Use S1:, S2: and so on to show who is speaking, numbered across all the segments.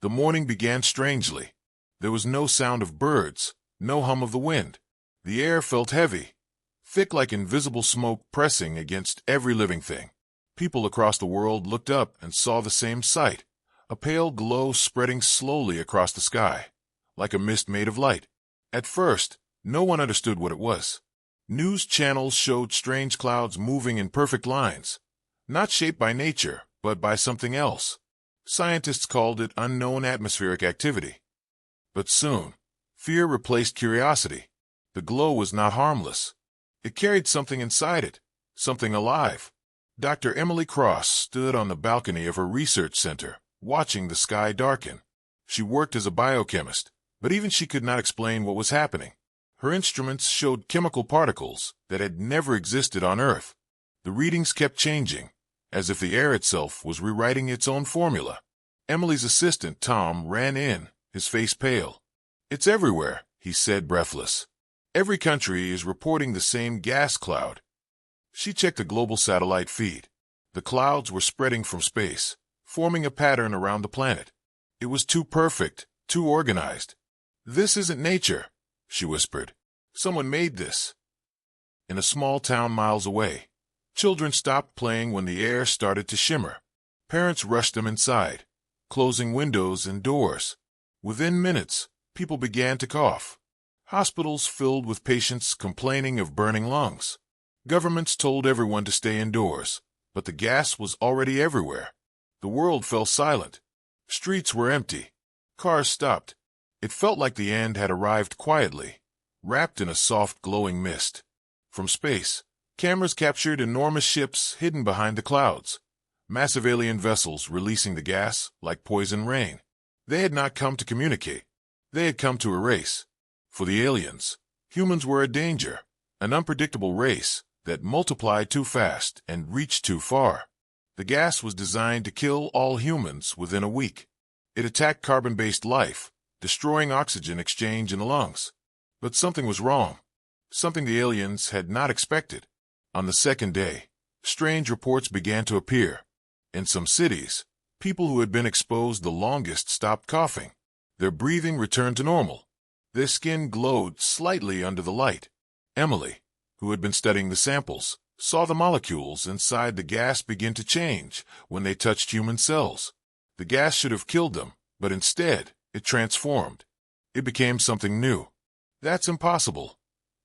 S1: The morning began strangely. There was no sound of birds, no hum of the wind. The air felt heavy, thick like invisible smoke pressing against every living thing. People across the world looked up and saw the same sight, a pale glow spreading slowly across the sky, like a mist made of light. At first, no one understood what it was. News channels showed strange clouds moving in perfect lines, not shaped by nature, but by something else. Scientists called it unknown atmospheric activity. But soon, fear replaced curiosity. The glow was not harmless. It carried something inside it, something alive. Dr. Emily Cross stood on the balcony of her research center, watching the sky darken. She worked as a biochemist, but even she could not explain what was happening. Her instruments showed chemical particles that had never existed on Earth. The readings kept changing, as if the air itself was rewriting its own formula. Emily's assistant, Tom, ran in, his face pale. "It's everywhere," he said, breathless. "Every country is reporting the same gas cloud." She checked the global satellite feed. The clouds were spreading from space, forming a pattern around the planet. It was too perfect, too organized. "This isn't nature," she whispered. "Someone made this." In a small town miles away, children stopped playing when the air started to shimmer. Parents rushed them inside, closing windows and doors. Within minutes, people began to cough. Hospitals filled with patients complaining of burning lungs. Governments told everyone to stay indoors, but the gas was already everywhere. The world fell silent. Streets were empty. Cars stopped. It felt like the end had arrived quietly, wrapped in a soft glowing mist. From space, cameras captured enormous ships hidden behind the clouds, massive alien vessels releasing the gas like poison rain. They had not come to communicate. They had come to erase. For the aliens, humans were a danger, an unpredictable race that multiplied too fast and reached too far. The gas was designed to kill all humans within a week. It attacked carbon-based life, destroying oxygen exchange in the lungs. But something was wrong, something the aliens had not expected. On the second day, strange reports began to appear. In some cities, people who had been exposed the longest stopped coughing. Their breathing returned to normal. Their skin glowed slightly under the light. Emily, who had been studying the samples, saw the molecules inside the gas begin to change when they touched human cells. The gas should have killed them, but instead, it transformed. It became something new. "That's impossible,"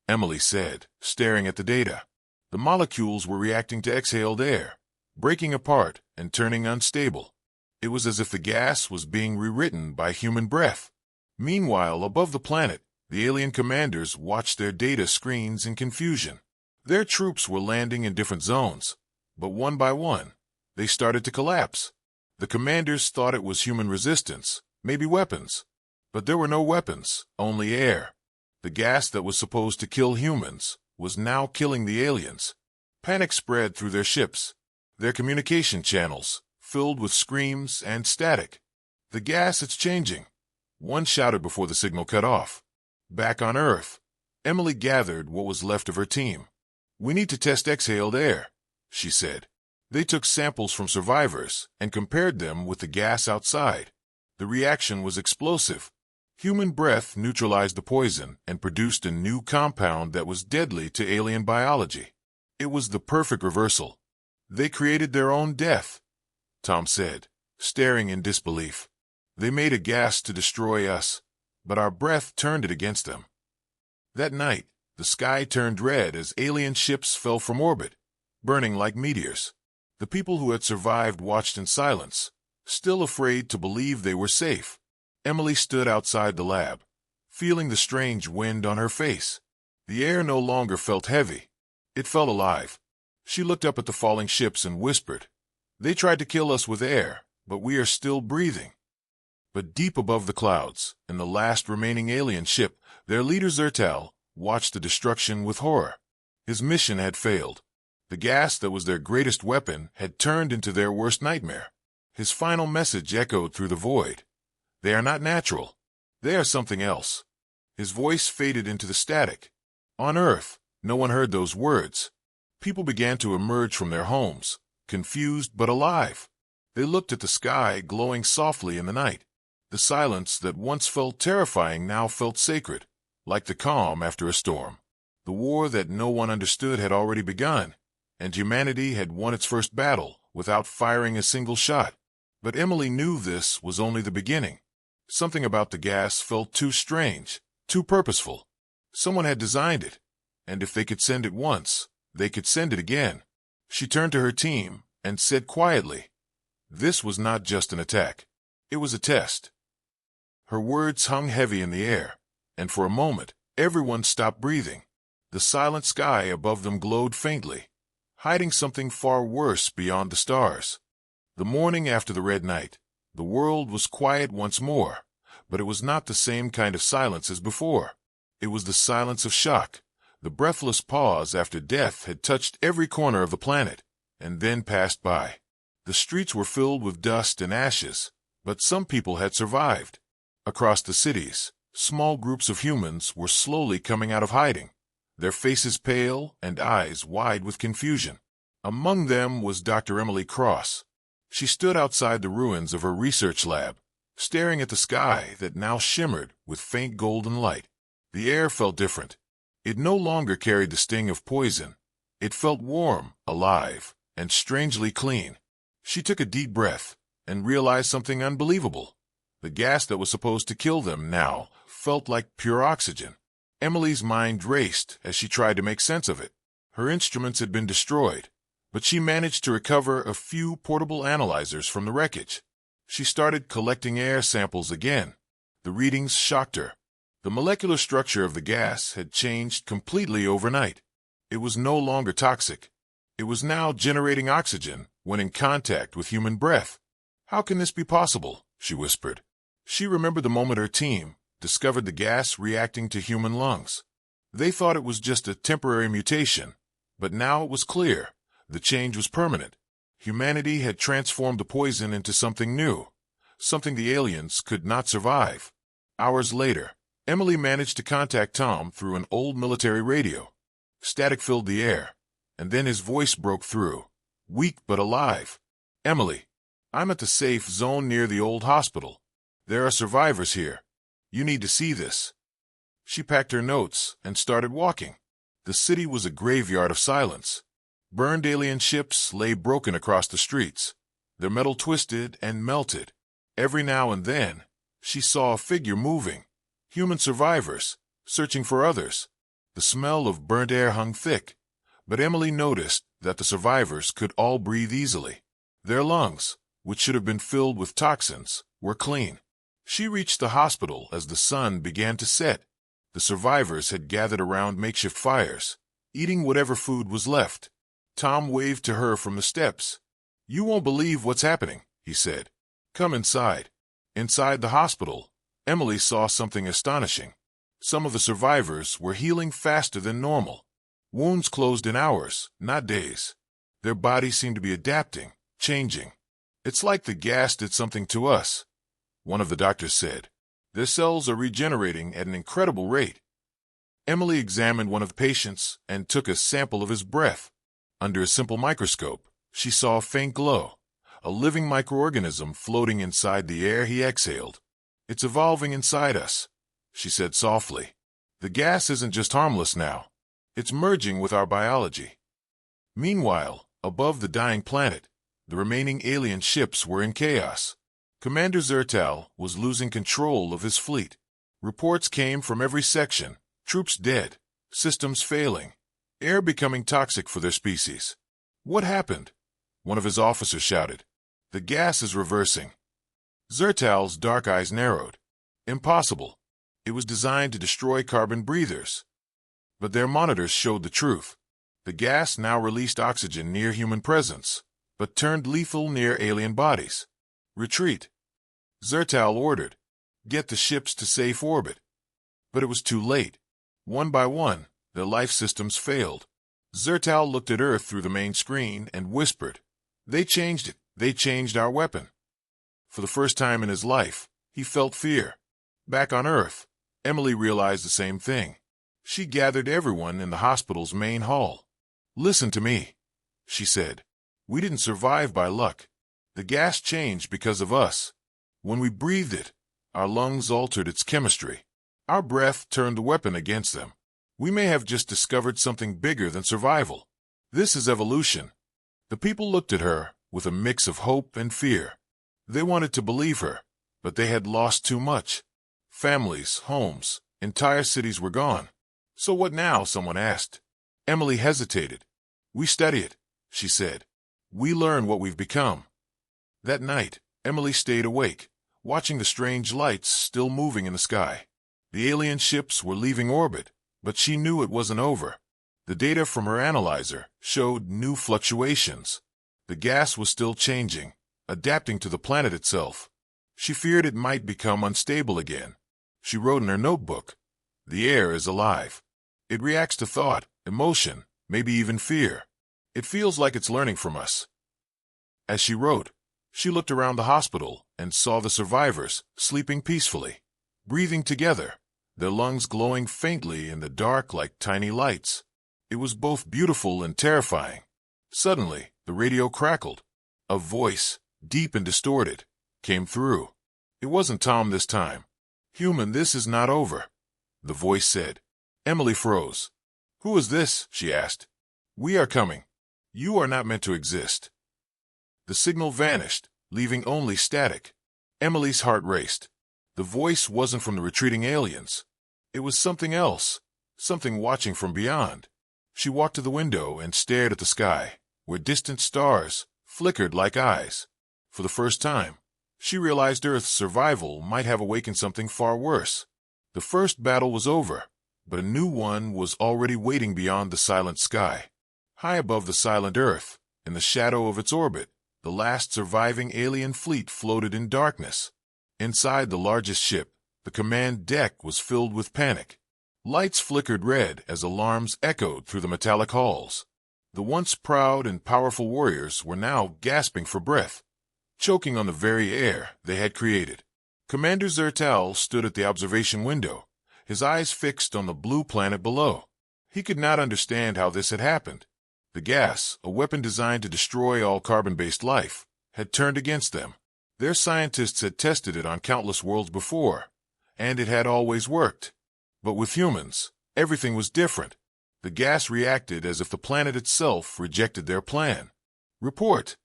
S1: Emily said, staring at the data. The molecules were reacting to exhaled air, breaking apart and turning unstable. It was as if the gas was being rewritten by human breath. Meanwhile, above the planet, the alien commanders watched their data screens in confusion. Their troops were landing in different zones, but one by one, they started to collapse. The commanders thought it was human resistance, maybe weapons. But there were no weapons, only air. The gas that was supposed to kill humans was now killing the aliens. Panic spread through their ships, their communication channels filled with screams and static. "The gas, it's changing," one shouted before the signal cut off. Back on Earth, Emily gathered what was left of her team. "We need to test exhaled air," she said. They took samples from survivors and compared them with the gas outside. The reaction was explosive. Human breath neutralized the poison and produced a new compound that was deadly to alien biology. It was the perfect reversal. "They created their own death," Tom said, staring in disbelief. "They made a gas to destroy us, but our breath turned it against them." That night, the sky turned red as alien ships fell from orbit, burning like meteors. The people who had survived watched in silence, still afraid to believe they were safe. Emily stood outside the lab, feeling the strange wind on her face. The air no longer felt heavy. It felt alive. She looked up at the falling ships and whispered, "They tried to kill us with air, but we are still breathing." But deep above the clouds, in the last remaining alien ship, their leader Zertal watched the destruction with horror. His mission had failed. The gas that was their greatest weapon had turned into their worst nightmare. His final message echoed through the void. "They are not natural. They are something else." His voice faded into the static. On Earth, no one heard those words. People began to emerge from their homes, confused but alive. They looked at the sky glowing softly in the night. The silence that once felt terrifying now felt sacred, like the calm after a storm. The war that no one understood had already begun, and humanity had won its first battle without firing a single shot. But Emily knew this was only the beginning. Something about the gas felt too strange, too purposeful. Someone had designed it, and if they could send it once, they could send it again. She turned to her team and said quietly, "This was not just an attack. It was a test." Her words hung heavy in the air, and for a moment, everyone stopped breathing. The silent sky above them glowed faintly, hiding something far worse beyond the stars. The morning after the Red Night, the world was quiet once more, but it was not the same kind of silence as before. It was the silence of shock, the breathless pause after death had touched every corner of the planet, and then passed by. The streets were filled with dust and ashes, but some people had survived. Across the cities, small groups of humans were slowly coming out of hiding, their faces pale and eyes wide with confusion. Among them was Dr. Emily Cross. She stood outside the ruins of her research lab, staring at the sky that now shimmered with faint golden light. The air felt different. It no longer carried the sting of poison. It felt warm, alive, and strangely clean. She took a deep breath and realized something unbelievable. The gas that was supposed to kill them now felt like pure oxygen. Emily's mind raced as she tried to make sense of it. Her instruments had been destroyed, but she managed to recover a few portable analyzers from the wreckage. She started collecting air samples again. The readings shocked her. The molecular structure of the gas had changed completely overnight. It was no longer toxic. It was now generating oxygen when in contact with human breath. "How can this be possible?" she whispered. She remembered the moment her team discovered the gas reacting to human lungs. They thought it was just a temporary mutation, but now it was clear. The change was permanent. Humanity had transformed the poison into something new, something the aliens could not survive. Hours later, Emily managed to contact Tom through an old military radio. Static filled the air, and then his voice broke through, weak but alive. "Emily, I'm at the safe zone near the old hospital. There are survivors here. You need to see this." She packed her notes and started walking. The city was a graveyard of silence. Burned alien ships lay broken across the streets, their metal twisted and melted. Every now and then, she saw a figure moving, human survivors, searching for others. The smell of burnt air hung thick, but Emily noticed that the survivors could all breathe easily. Their lungs, which should have been filled with toxins, were clean. She reached the hospital as the sun began to set. The survivors had gathered around makeshift fires, eating whatever food was left. Tom waved to her from the steps. "You won't believe what's happening," he said. "Come inside." Inside the hospital, Emily saw something astonishing. Some of the survivors were healing faster than normal. Wounds closed in hours, not days. Their bodies seemed to be adapting, changing. "It's like the gas did something to us," one of the doctors said. "Their cells are regenerating at an incredible rate." Emily examined one of the patients and took a sample of his breath. Under a simple microscope, she saw a faint glow, a living microorganism floating inside the air he exhaled. "It's evolving inside us," she said softly. "The gas isn't just harmless now. It's merging with our biology." Meanwhile, above the dying planet, the remaining alien ships were in chaos. Commander Zertal was losing control of his fleet. Reports came from every section, troops dead, systems failing, air becoming toxic for their species. "What happened?" one of his officers shouted. "The gas is reversing." Zertal's dark eyes narrowed. "Impossible. It was designed to destroy carbon breathers." But their monitors showed the truth. The gas now released oxygen near human presence, but turned lethal near alien bodies. "Retreat," Zertal ordered. "Get the ships to safe orbit." But it was too late. One by one, their life systems failed. Zertal looked at Earth through the main screen and whispered, "They changed it. They changed our weapon." For the first time in his life, he felt fear. Back on Earth, Emily realized the same thing. She gathered everyone in the hospital's main hall. "Listen to me," she said. "We didn't survive by luck. The gas changed because of us. When we breathed it, Our lungs altered its chemistry. Our breath turned the weapon against them. We may have just discovered something bigger than survival. This is evolution. The people looked at her with a mix of hope and fear. They wanted to believe her, but they had lost too much. Families, homes, entire cities were gone. So what now? Someone asked. Emily hesitated. We study it, she said. We learn what we've become. That night, Emily stayed awake, watching the strange lights still moving in the sky. The alien ships were leaving orbit, but she knew it wasn't over. The data from her analyzer showed new fluctuations. The gas was still changing, adapting to the planet itself. She feared it might become unstable again. She wrote in her notebook, "The air is alive. It reacts to thought, emotion, maybe even fear. It feels like it's learning from us." As she wrote, she looked around the hospital and saw the survivors sleeping peacefully, breathing together, their lungs glowing faintly in the dark like tiny lights. It was both beautiful and terrifying. Suddenly, the radio crackled. A voice, deep and distorted, came through. It wasn't Tom this time. "Human, this is not over," the voice said. Emily froze. "Who is this?" she asked. "We are coming. You are not meant to exist." The signal vanished, leaving only static. Emily's heart raced. The voice wasn't from the retreating aliens. It was something else, something watching from beyond. She walked to the window and stared at the sky, where distant stars flickered like eyes. For the first time, she realized Earth's survival might have awakened something far worse. The first battle was over, but a new one was already waiting beyond the silent sky. High above the silent Earth, in the shadow of its orbit, the last surviving alien fleet floated in darkness. Inside the largest ship, the command deck was filled with panic. Lights flickered red as alarms echoed through the metallic halls. The once proud and powerful warriors were now gasping for breath, choking on the very air they had created. Commander Zertal stood at the observation window, his eyes fixed on the blue planet below. He could not understand how this had happened. The gas, a weapon designed to destroy all carbon-based life, had turned against them. Their scientists had tested it on countless worlds before, and it had always worked. But with humans, everything was different. The gas reacted as if the planet itself rejected their plan. "Report,"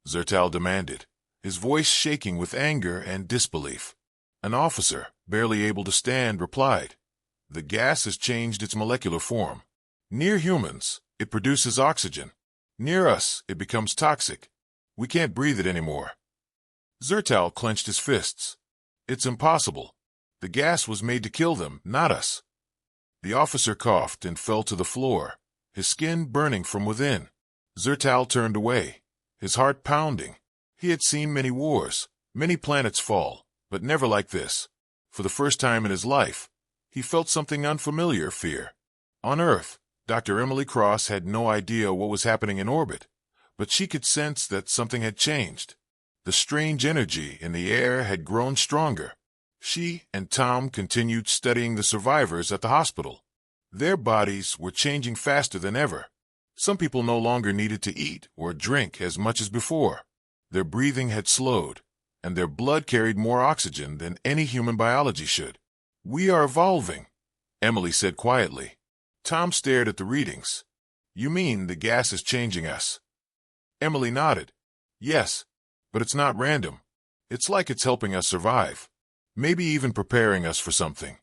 S1: Zertal demanded, his voice shaking with anger and disbelief. An officer, barely able to stand, replied, "The gas has changed its molecular form. Near humans, it produces oxygen. Near us, it becomes toxic. We can't breathe it anymore." Zertal clenched his fists. "It's impossible. The gas was made to kill them, not us." The officer coughed and fell to the floor, his skin burning from within. Zertal turned away, his heart pounding. He had seen many wars, many planets fall, but never like this. For the first time in his life, he felt something unfamiliar: fear. On Earth, Dr. Emily Cross had no idea what was happening in orbit, but she could sense that something had changed. The strange energy in the air had grown stronger. She and Tom continued studying the survivors at the hospital. Their bodies were changing faster than ever. Some people no longer needed to eat or drink as much as before. Their breathing had slowed, and their blood carried more oxygen than any human biology should. "We are evolving," Emily said quietly. Tom stared at the readings. "You mean the gas is changing us?" Emily nodded. "Yes, but it's not random. It's like it's helping us survive. Maybe even preparing us for something."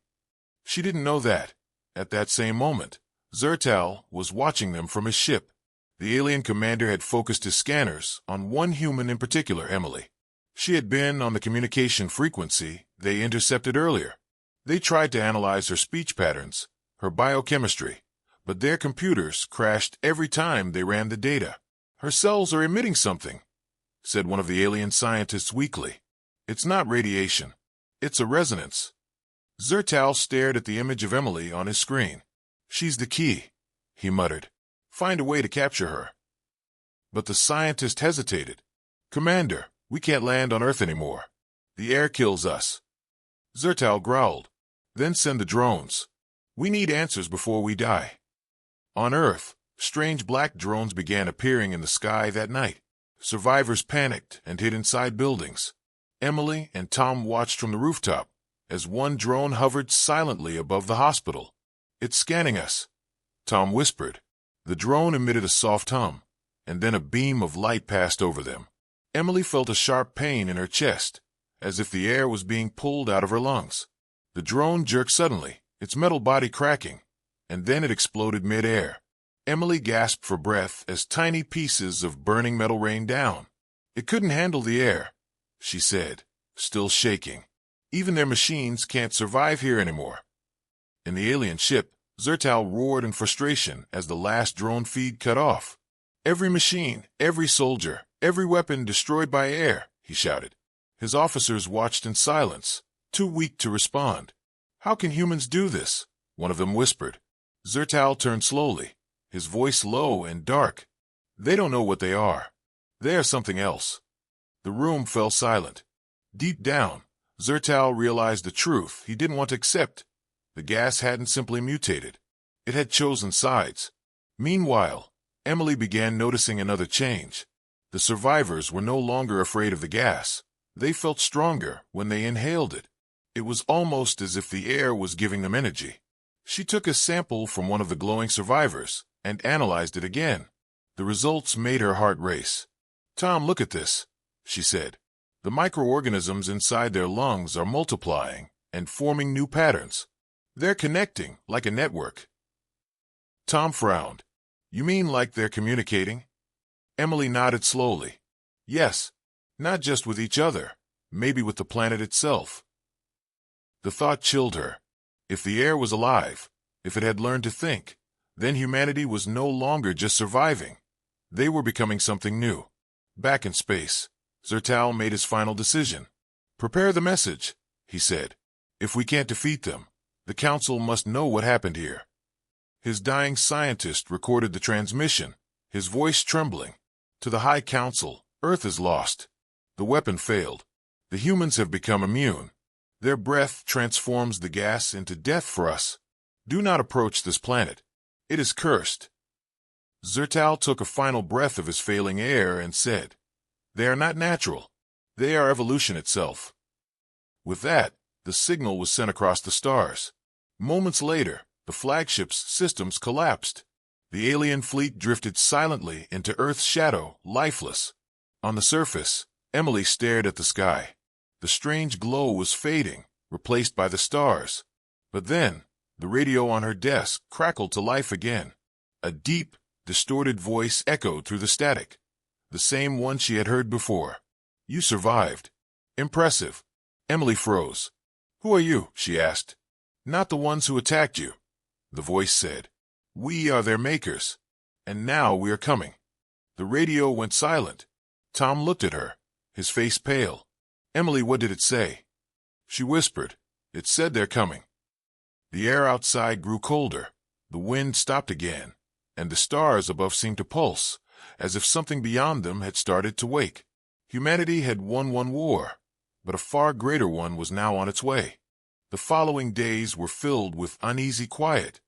S1: She didn't know that. At that same moment, Zertal was watching them from his ship. The alien commander had focused his scanners on one human in particular, Emily. She had been on the communication frequency they intercepted earlier. They tried to analyze her speech patterns, her biochemistry, but their computers crashed every time they ran the data. "Her cells are emitting something," said one of the alien scientists weakly. "It's not radiation. It's a resonance." Zertal stared at the image of Emily on his screen. "She's the key," he muttered. "Find a way to capture her." But the scientist hesitated. "Commander, we can't land on Earth anymore. The air kills us." Zertal growled. "Then send the drones. We need answers before we die." On Earth, strange black drones began appearing in the sky that night. Survivors panicked and hid inside buildings. Emily and Tom watched from the rooftop as one drone hovered silently above the hospital. "It's scanning us," Tom whispered. The drone emitted a soft hum, and then a beam of light passed over them. Emily felt a sharp pain in her chest, as if the air was being pulled out of her lungs. The drone jerked suddenly, its metal body cracking, and then it exploded mid-air. Emily gasped for breath as tiny pieces of burning metal rained down. "It couldn't handle the air," she said, still shaking. "Even their machines can't survive here anymore." In the alien ship, Zertal roared in frustration as the last drone feed cut off. "Every machine, every soldier, every weapon destroyed by air," he shouted. His officers watched in silence, too weak to respond. "How can humans do this?" one of them whispered. Zertal turned slowly, his voice low and dark. "They don't know what they are. They are something else." The room fell silent. Deep down, Zertal realized the truth he didn't want to accept. The gas hadn't simply mutated. It had chosen sides. Meanwhile, Emily began noticing another change. The survivors were no longer afraid of the gas. They felt stronger when they inhaled it. It was almost as if the air was giving them energy. She took a sample from one of the glowing survivors and analyzed it again. The results made her heart race. "Tom, look at this," she said. "The microorganisms inside their lungs are multiplying and forming new patterns. They're connecting like a network." Tom frowned. "You mean like they're communicating?" Emily nodded slowly. "Yes, not just with each other, maybe with the planet itself." The thought chilled her. If the air was alive, if it had learned to think, then humanity was no longer just surviving. They were becoming something new. Back in space, Zertal made his final decision. "Prepare the message," he said. "If we can't defeat them, the Council must know what happened here." His dying scientist recorded the transmission, his voice trembling. "To the High Council, Earth is lost. The weapon failed. The humans have become immune. Their breath transforms the gas into death for us. Do not approach this planet. It is cursed." Zertal took a final breath of his failing air and said, "They are not natural. They are evolution itself." With that, the signal was sent across the stars. Moments later, the flagship's systems collapsed. The alien fleet drifted silently into Earth's shadow, lifeless. On the surface, Emily stared at the sky. The strange glow was fading, replaced by the stars. But then, the radio on her desk crackled to life again. A deep, distorted voice echoed through the static. The same one she had heard before. "You survived. Impressive." Emily froze. "Who are you?" she asked. "Not the ones who attacked you," the voice said. "We are their makers. And now we are coming." The radio went silent. Tom looked at her, his face pale. "Emily, what did it say?" She whispered, "It said they're coming." The air outside grew colder. The wind stopped again, and the stars above seemed to pulse, as if something beyond them had started to wake. Humanity had won one war, but a far greater one was now on its way. The following days were filled with uneasy quiet.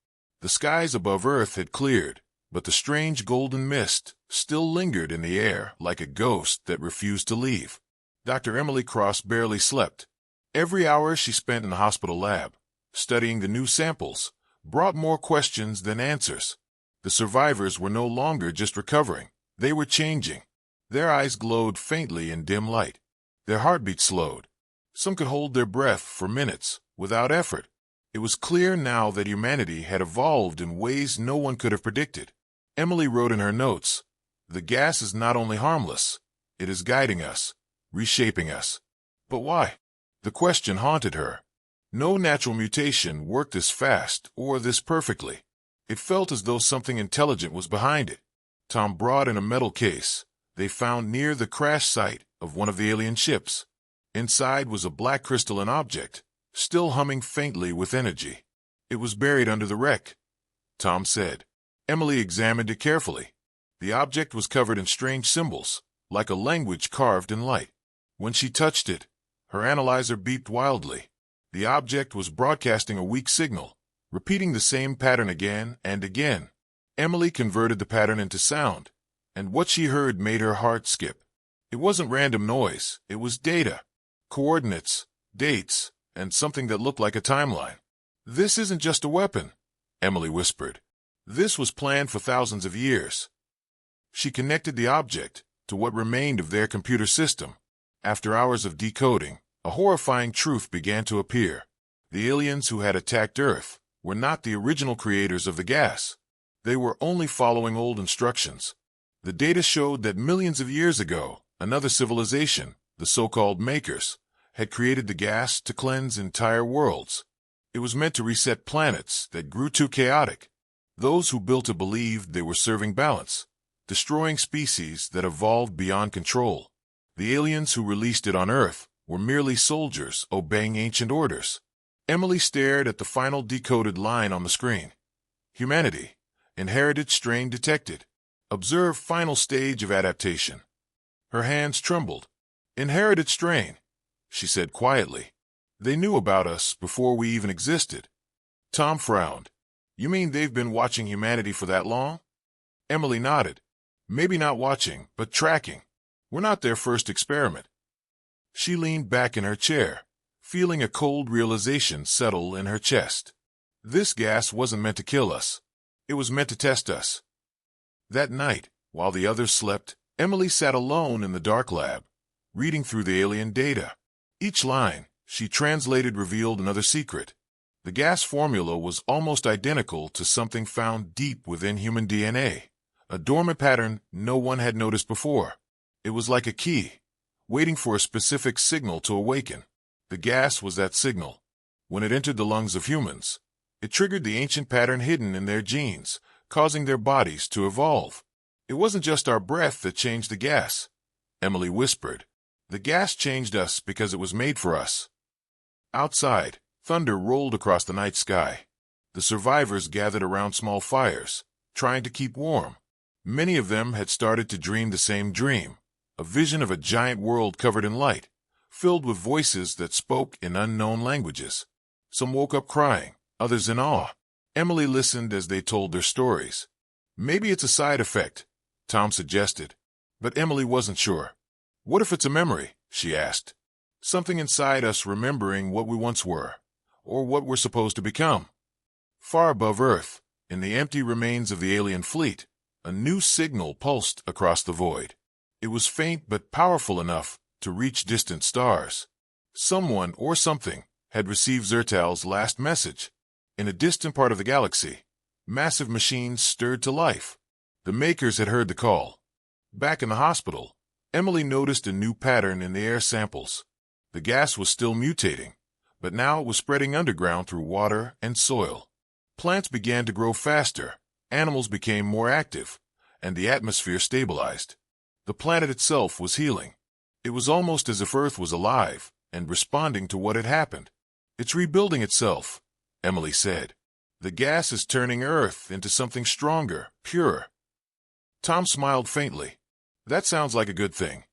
S1: The skies above Earth had cleared, but the strange golden mist still lingered in the air like a ghost that refused to leave. Dr. Emily Cross barely slept. Every hour she spent in the hospital lab, studying the new samples, brought more questions than answers. The survivors were no longer just recovering. They were changing. Their eyes glowed faintly in dim light. Their heartbeats slowed. Some could hold their breath for minutes, without effort. It was clear now that humanity had evolved in ways no one could have predicted. Emily wrote in her notes, "The gas is not only harmless, it is guiding us, reshaping us." But why? The question haunted her. No natural mutation worked this fast or this perfectly. It felt as though something intelligent was behind it. Tom brought in a metal case they found near the crash site of one of the alien ships. Inside was a black crystalline object, still humming faintly with energy. "It was buried under the wreck," Tom said. Emily examined it carefully. The object was covered in strange symbols, like a language carved in light. When she touched it, her analyzer beeped wildly. The object was broadcasting a weak signal, repeating the same pattern again and again. Emily converted the pattern into sound, and what she heard made her heart skip. It wasn't random noise, it was data. coordinates, dates, and something that looked like a timeline. "This isn't just a weapon," Emily whispered. "This was planned for thousands of years." She connected the object to what remained of their computer system. After hours of decoding, a horrifying truth began to appear. The aliens who had attacked Earth were not the original creators of the gas. They were only following old instructions. The data showed that millions of years ago, another civilization, the so-called Makers, had created the gas to cleanse entire worlds. It was meant to reset planets that grew too chaotic. Those who built it believed they were serving balance, destroying species that evolved beyond control. The aliens who released it on Earth were merely soldiers obeying ancient orders. Emily stared at the final decoded line on the screen. Humanity, inherited strain detected. Observe final stage of adaptation. Her hands trembled. "Inherited strain," she said quietly. "They knew about us before we even existed." Tom frowned. "You mean they've been watching humanity for that long?" Emily nodded. "Maybe not watching, but tracking. We're not their first experiment." She leaned back in her chair, feeling a cold realization settle in her chest. This gas wasn't meant to kill us. It was meant to test us. That night, while the others slept, Emily sat alone in the dark lab, reading through the alien data. Each line she translated revealed another secret. The gas formula was almost identical to something found deep within human DNA, a dormant pattern no one had noticed before. It was like a key, waiting for a specific signal to awaken. The gas was that signal. When it entered the lungs of humans, it triggered the ancient pattern hidden in their genes, causing their bodies to evolve. "It wasn't just our breath that changed the gas," Emily whispered. "The gas changed us because it was made for us." Outside, thunder rolled across the night sky. The survivors gathered around small fires, trying to keep warm. Many of them had started to dream the same dream, a vision of a giant world covered in light, filled with voices that spoke in unknown languages. Some woke up crying, others in awe. Emily listened as they told their stories. "Maybe it's a side effect," Tom suggested, but Emily wasn't sure. "What if it's a memory?" she asked. "Something inside us remembering what we once were, or what we're supposed to become." Far above Earth, in the empty remains of the alien fleet, a new signal pulsed across the void. It was faint but powerful enough to reach distant stars. Someone or something had received Zertal's last message. In a distant part of the galaxy, massive machines stirred to life. The Makers had heard the call. Back in the hospital, Emily noticed a new pattern in the air samples. The gas was still mutating, but now it was spreading underground through water and soil. Plants began to grow faster, animals became more active, and the atmosphere stabilized. The planet itself was healing. It was almost as if Earth was alive and responding to what had happened. "It's rebuilding itself," Emily said. "The gas is turning Earth into something stronger, purer." Tom smiled faintly. "That sounds like a good thing."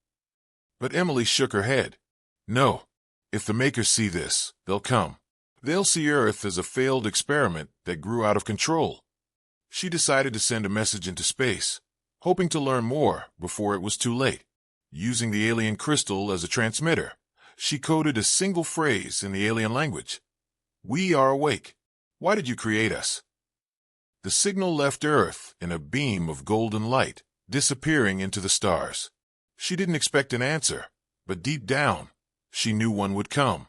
S1: But Emily shook her head. "No. If the Makers see this, they'll come. They'll see Earth as a failed experiment that grew out of control." She decided to send a message into space, hoping to learn more before it was too late. Using the alien crystal as a transmitter, she coded a single phrase in the alien language. "We are awake. Why did you create us?" The signal left Earth in a beam of golden light, disappearing into the stars. She didn't expect an answer, but deep down, she knew one would come.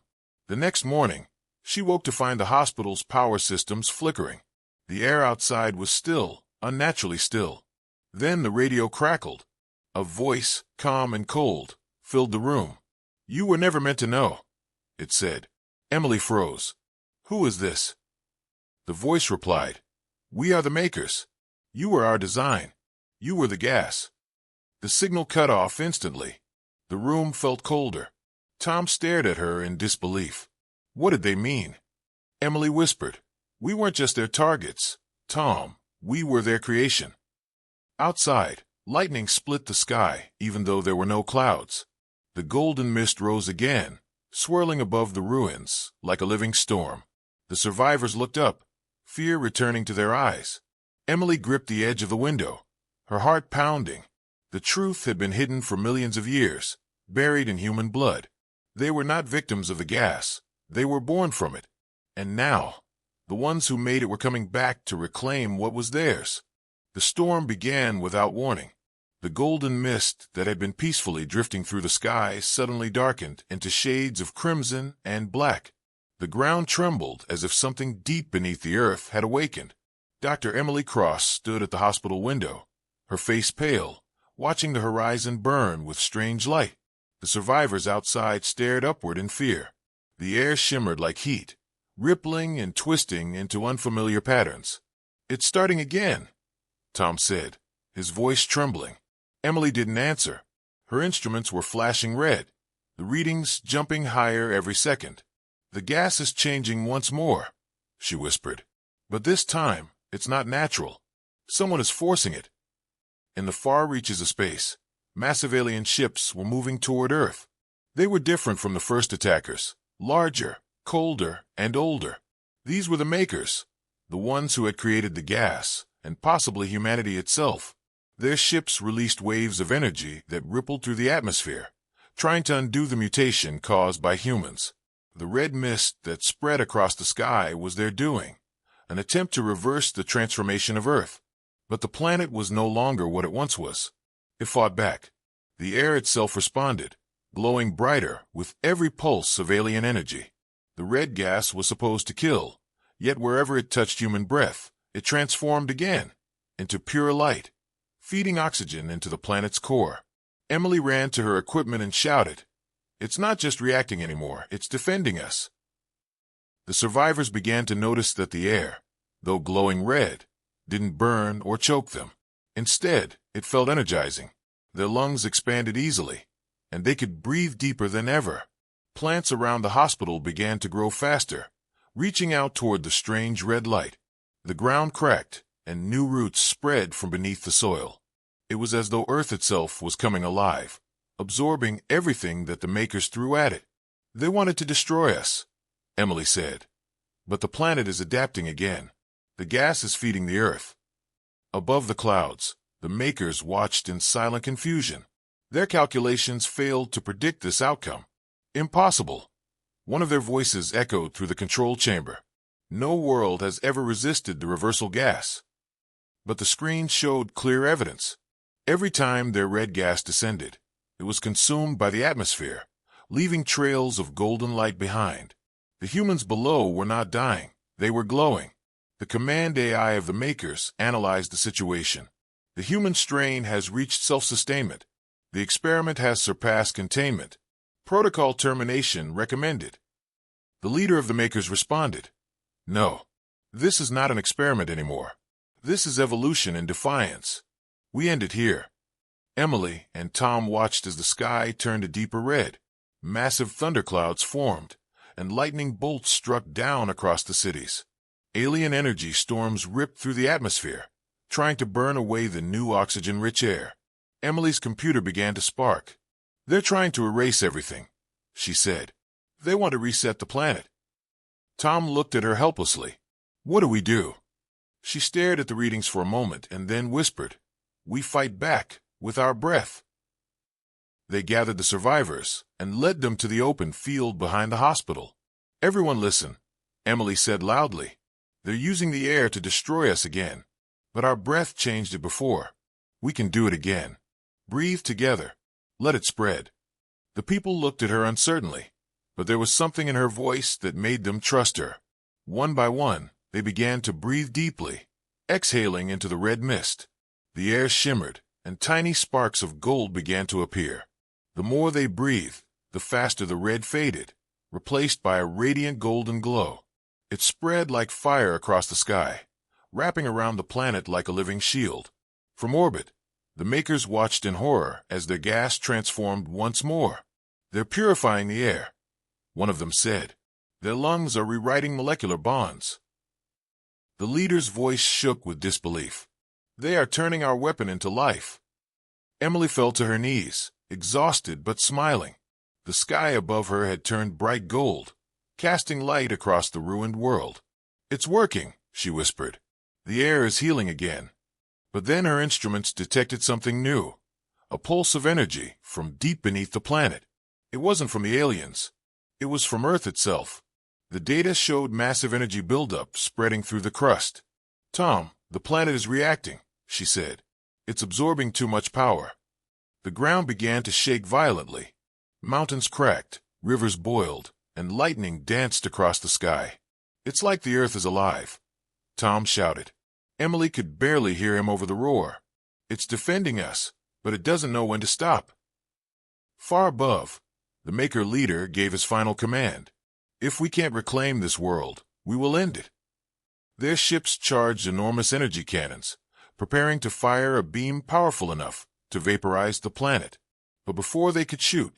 S1: The next morning, she woke to find the hospital's power systems flickering. The air outside was still, unnaturally still. Then the radio crackled. A voice, calm and cold, filled the room. "You were never meant to know," it said. Emily froze. "Who is this?" The voice replied, "We are the Makers. You were our design. You were the gas." The signal cut off instantly. The room felt colder. Tom stared at her in disbelief. What did they mean? Emily whispered, "We weren't just their targets, Tom. We were their creation." Outside, lightning split the sky, even though there were no clouds. The golden mist rose again, swirling above the ruins like a living storm. The survivors looked up, fear returning to their eyes. Emily gripped the edge of the window, her heart pounding. The truth had been hidden for millions of years, buried in human blood. They were not victims of the gas. They were born from it. And now, the ones who made it were coming back to reclaim what was theirs. The storm began without warning. The golden mist that had been peacefully drifting through the sky suddenly darkened into shades of crimson and black. The ground trembled as if something deep beneath the earth had awakened. Dr. Emily Cross stood at the hospital window, her face pale, watching the horizon burn with strange light. The survivors outside stared upward in fear. The air shimmered like heat, rippling and twisting into unfamiliar patterns. "It's starting again," Tom said, his voice trembling. Emily didn't answer. Her instruments were flashing red, the readings jumping higher every second. "The gas is changing once more," she whispered. "But this time, it's not natural. Someone is forcing it." In the far reaches of space, massive alien ships were moving toward Earth. They were different from the first attackers, larger, colder, and older. These were the makers, the ones who had created the gas, and possibly humanity itself. Their ships released waves of energy that rippled through the atmosphere, trying to undo the mutation caused by humans. The red mist that spread across the sky was their doing, an attempt to reverse the transformation of Earth. But the planet was no longer what it once was. It fought back. The air itself responded, glowing brighter with every pulse of alien energy. The red gas was supposed to kill, yet wherever it touched human breath, it transformed again into pure light, feeding oxygen into the planet's core. Emily ran to her equipment and shouted, "It's not just reacting anymore, it's defending us." The survivors began to notice that the air, though glowing red, didn't burn or choke them. Instead, it felt energizing. Their lungs expanded easily, and they could breathe deeper than ever. Plants around the hospital began to grow faster, reaching out toward the strange red light. The ground cracked, and new roots spread from beneath the soil. It was as though Earth itself was coming alive, absorbing everything that the makers threw at it. "They wanted to destroy us," Emily said. "But the planet is adapting again. The gas is feeding the Earth." Above the clouds, the makers watched in silent confusion. Their calculations failed to predict this outcome. "Impossible." One of their voices echoed through the control chamber. "No world has ever resisted the reversal gas." But the screen showed clear evidence. Every time their red gas descended, it was consumed by the atmosphere, leaving trails of golden light behind. The humans below were not dying. They were glowing. The command AI of the makers analyzed the situation. "The human strain has reached self-sustainment. The experiment has surpassed containment. Protocol termination recommended." The leader of the makers responded, "No, this is not an experiment anymore. This is evolution in defiance. We end it here." Emily and Tom watched as the sky turned a deeper red. Massive thunderclouds formed, and lightning bolts struck down across the cities. Alien energy storms ripped through the atmosphere, trying to burn away the new oxygen-rich air. Emily's computer began to spark. "They're trying to erase everything," she said. "They want to reset the planet." Tom looked at her helplessly. "What do we do?" She stared at the readings for a moment and then whispered, "We fight back, with our breath." They gathered the survivors and led them to the open field behind the hospital. "Everyone listen," Emily said loudly. "They're using the air to destroy us again. But our breath changed it before. We can do it again. Breathe together. Let it spread." The people looked at her uncertainly, but there was something in her voice that made them trust her. One by one, they began to breathe deeply, exhaling into the red mist. The air shimmered, and tiny sparks of gold began to appear. The more they breathed, the faster the red faded, replaced by a radiant golden glow. It spread like fire across the sky, wrapping around the planet like a living shield. From orbit, the makers watched in horror as their gas transformed once more. "They're purifying the air," one of them said. "Their lungs are rewriting molecular bonds." The leader's voice shook with disbelief. "They are turning our weapon into life." Emily fell to her knees, exhausted but smiling. The sky above her had turned bright gold, casting light across the ruined world. "It's working," she whispered. "The air is healing again." But then her instruments detected something new, a pulse of energy from deep beneath the planet. It wasn't from the aliens. It was from Earth itself. The data showed massive energy buildup spreading through the crust. "Tom, the planet is reacting," she said. "It's absorbing too much power." The ground began to shake violently. Mountains cracked, rivers boiled, and lightning danced across the sky. "It's like the Earth is alive," Tom shouted. Emily could barely hear him over the roar. "It's defending us, but it doesn't know when to stop." Far above, the Maker leader gave his final command. "If we can't reclaim this world, we will end it." Their ships charged enormous energy cannons, preparing to fire a beam powerful enough to vaporize the planet. But before they could shoot,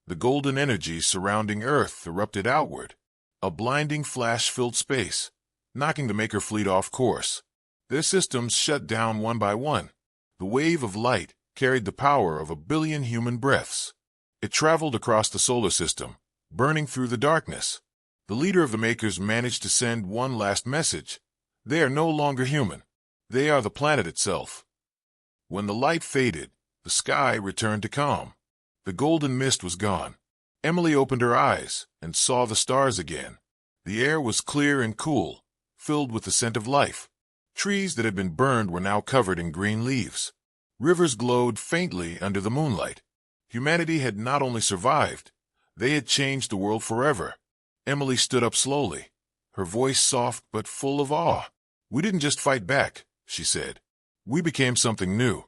S1: the golden energy surrounding Earth erupted outward. A blinding flash filled space, knocking the Maker fleet off course. Their systems shut down one by one. The wave of light carried the power of 1 billion human breaths. It traveled across the solar system, burning through the darkness. The leader of the Makers managed to send one last message. They are no longer human. They are the planet itself. When the light faded, the sky returned to calm. The golden mist was gone. Emily opened her eyes and saw the stars again. The air was clear and cool, filled with the scent of life. Trees that had been burned were now covered in green leaves. Rivers glowed faintly under the moonlight. Humanity had not only survived, they had changed the world forever. Emily stood up slowly, her voice soft but full of awe. "We didn't just fight back," she said. "We became something new.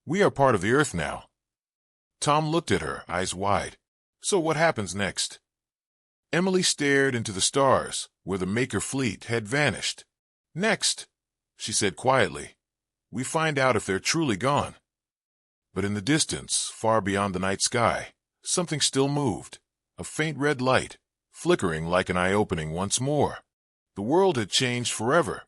S1: We are part of the Earth now." Tom looked at her, eyes wide. "So what happens next?" Emily stared into the stars, where the Maker fleet had vanished. "Next," she said quietly, "we find out if they're truly gone." But in the distance, far beyond the night sky, something still moved, a faint red light, flickering like an eye-opening once more. The world had changed forever.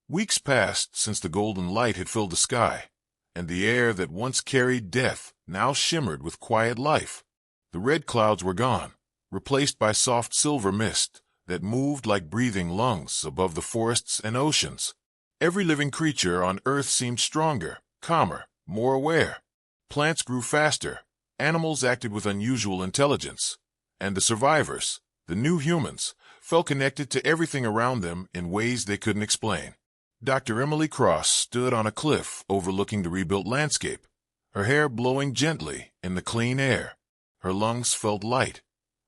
S1: Weeks passed since the golden light had filled the sky, and the air that once carried death now shimmered with quiet life. The red clouds were gone, replaced by soft silver mist that moved like breathing lungs above the forests and oceans. Every living creature on Earth seemed stronger, calmer, more aware. Plants grew faster, animals acted with unusual intelligence, and the survivors, the new humans, felt connected to everything around them in ways they couldn't explain. Dr. Emily Cross stood on a cliff overlooking the rebuilt landscape, her hair blowing gently in the clean air. Her lungs felt light,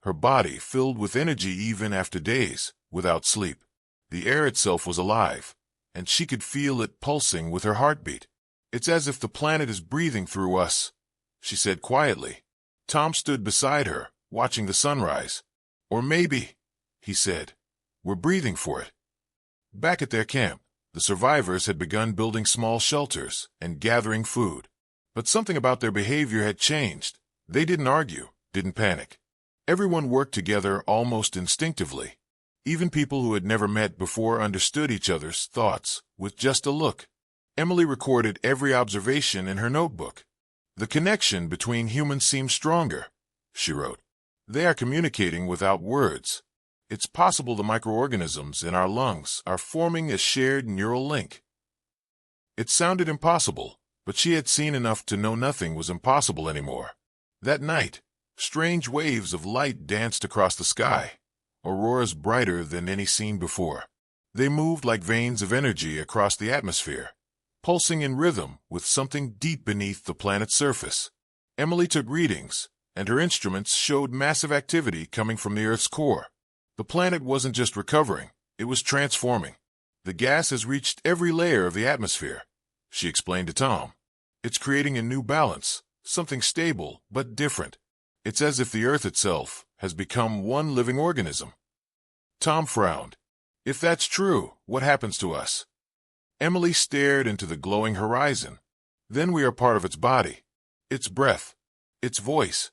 S1: her body filled with energy even after days without sleep. The air itself was alive, and she could feel it pulsing with her heartbeat. "It's as if the planet is breathing through us," she said quietly. Tom stood beside her, watching the sunrise. "Or maybe," he said, "we're breathing for it." Back at their camp, the survivors had begun building small shelters and gathering food. But something about their behavior had changed. They didn't argue, didn't panic. Everyone worked together almost instinctively. Even people who had never met before understood each other's thoughts with just a look. Emily recorded every observation in her notebook. "The connection between humans seems stronger," she wrote. "They are communicating without words. It's possible the microorganisms in our lungs are forming a shared neural link." It sounded impossible, but she had seen enough to know nothing was impossible anymore. That night, strange waves of light danced across the sky, auroras brighter than any seen before. They moved like veins of energy across the atmosphere, pulsing in rhythm with something deep beneath the planet's surface. Emily took readings, and her instruments showed massive activity coming from the Earth's core. The planet wasn't just recovering, it was transforming. "The gas has reached every layer of the atmosphere," she explained to Tom. "It's creating a new balance, something stable but different. It's as if the Earth itself has become one living organism." Tom frowned. "If that's true, what happens to us?" Emily stared into the glowing horizon. "Then we are part of its body, its breath, its voice."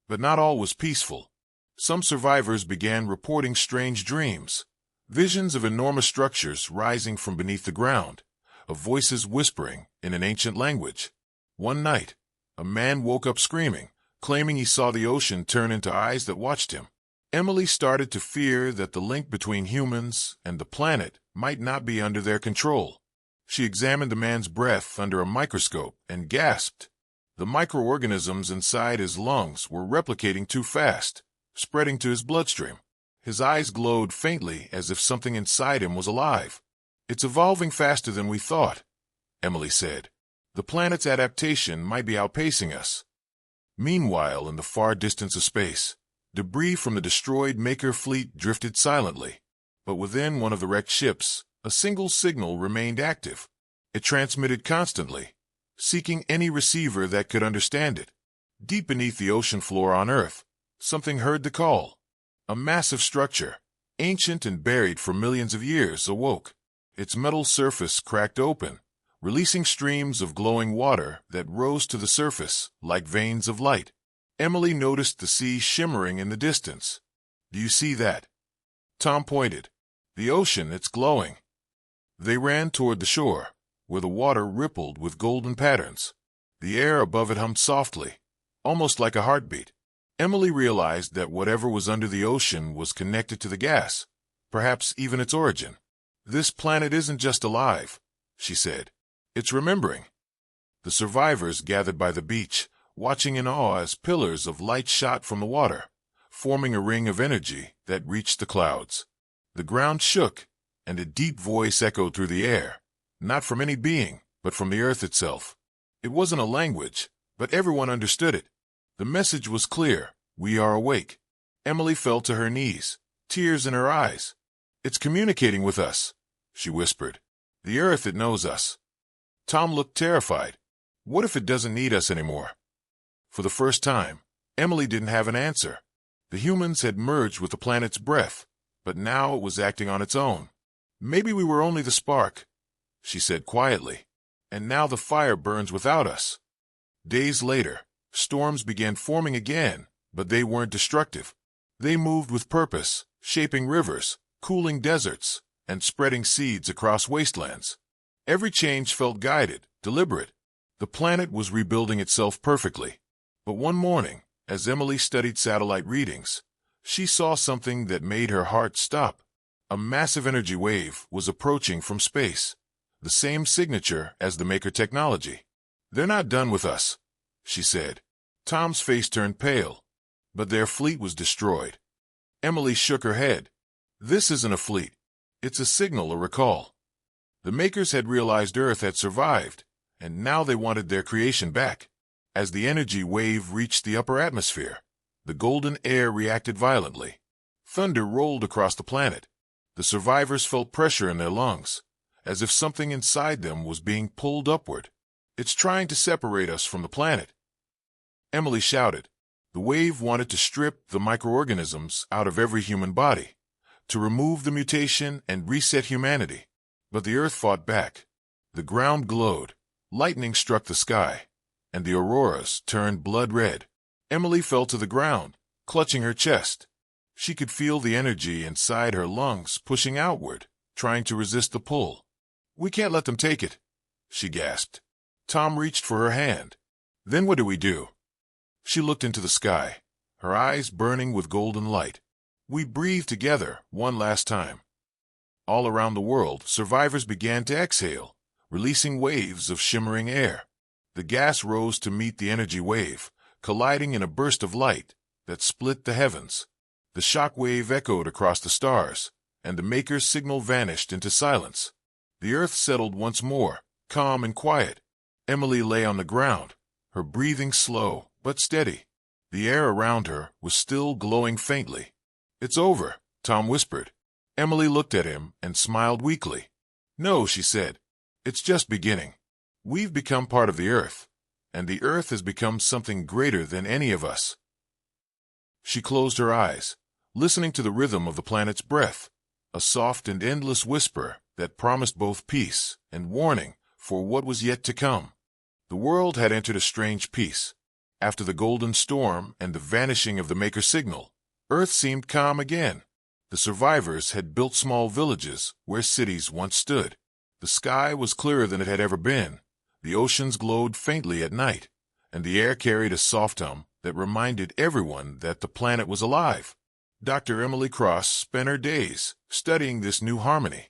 S1: But not all was peaceful. Some survivors began reporting strange dreams, visions of enormous structures rising from beneath the ground, of voices whispering in an ancient language. One night, a man woke up screaming, claiming he saw the ocean turn into eyes that watched him. Emily started to fear that the link between humans and the planet might not be under their control. She examined the man's breath under a microscope and gasped. The microorganisms inside his lungs were replicating too fast. spreading to his bloodstream. His eyes glowed faintly as if something inside him was alive. "It's evolving faster than we thought," Emily said. "The planet's adaptation might be outpacing us." Meanwhile, in the far distance of space, debris from the destroyed Maker fleet drifted silently. But within one of the wrecked ships, a single signal remained active. It transmitted constantly, seeking any receiver that could understand it. Deep beneath the ocean floor on Earth, something heard the call. A massive structure, ancient and buried for millions of years, awoke. Its metal surface cracked open, releasing streams of glowing water that rose to the surface like veins of light. Emily noticed the sea shimmering in the distance. "Do you see that?" Tom pointed. "The ocean, it's glowing." They ran toward the shore, where the water rippled with golden patterns. The air above it hummed softly, almost like a heartbeat. Emily realized that whatever was under the ocean was connected to the gas, perhaps even its origin. "This planet isn't just alive," she said. "It's remembering." The survivors gathered by the beach, watching in awe as pillars of light shot from the water, forming a ring of energy that reached the clouds. The ground shook, and a deep voice echoed through the air, not from any being, but from the earth itself. It wasn't a language, but everyone understood it. The message was clear: "We are awake." Emily fell to her knees, tears in her eyes. "It's communicating with us," she whispered. "The earth, it knows us." Tom looked terrified. What if it doesn't need us anymore? For the first time, Emily didn't have an answer. The humans had merged with the planet's breath, but now it was acting on its own. "Maybe we were only the spark," she said quietly, "and now the fire burns without us." Days later, storms began forming again, but they weren't destructive. They moved with purpose, shaping rivers, cooling deserts, and spreading seeds across wastelands. Every change felt guided, deliberate. The planet was rebuilding itself perfectly. But one morning, as Emily studied satellite readings, she saw something that made her heart stop. A massive energy wave was approaching from space, the same signature as the Maker technology. "They're not done with us," she said. Tom's face turned pale. "But their fleet was destroyed." Emily shook her head. "This isn't a fleet. It's a signal, a recall." The Makers had realized Earth had survived, and now they wanted their creation back. As the energy wave reached the upper atmosphere, the golden air reacted violently. Thunder rolled across the planet. The survivors felt pressure in their lungs, as if something inside them was being pulled upward. "It's trying to separate us from the planet," Emily shouted. The wave wanted to strip the microorganisms out of every human body, to remove the mutation and reset humanity. But the earth fought back. The ground glowed, lightning struck the sky, and the auroras turned blood red. Emily fell to the ground, clutching her chest. She could feel the energy inside her lungs pushing outward, trying to resist the pull. "We can't let them take it," she gasped. Tom reached for her hand. "Then what do we do?" She looked into the sky, her eyes burning with golden light. "We breathe together one last time." All around the world, survivors began to exhale, releasing waves of shimmering air. The gas rose to meet the energy wave, colliding in a burst of light that split the heavens. The shock wave echoed across the stars, and the Maker's signal vanished into silence. The earth settled once more, calm and quiet. Emily lay on the ground, her breathing slow but steady. The air around her was still glowing faintly. "It's over," Tom whispered. Emily looked at him and smiled weakly. "No," she said. "It's just beginning. We've become part of the earth, and the earth has become something greater than any of us." She closed her eyes, listening to the rhythm of the planet's breath, a soft and endless whisper that promised both peace and warning for what was yet to come. The world had entered a strange peace. After the golden storm and the vanishing of the Maker signal, Earth seemed calm again. The survivors had built small villages where cities once stood. The sky was clearer than it had ever been. The oceans glowed faintly at night, and the air carried a soft hum that reminded everyone that the planet was alive. Dr. Emily Cross spent her days studying this new harmony,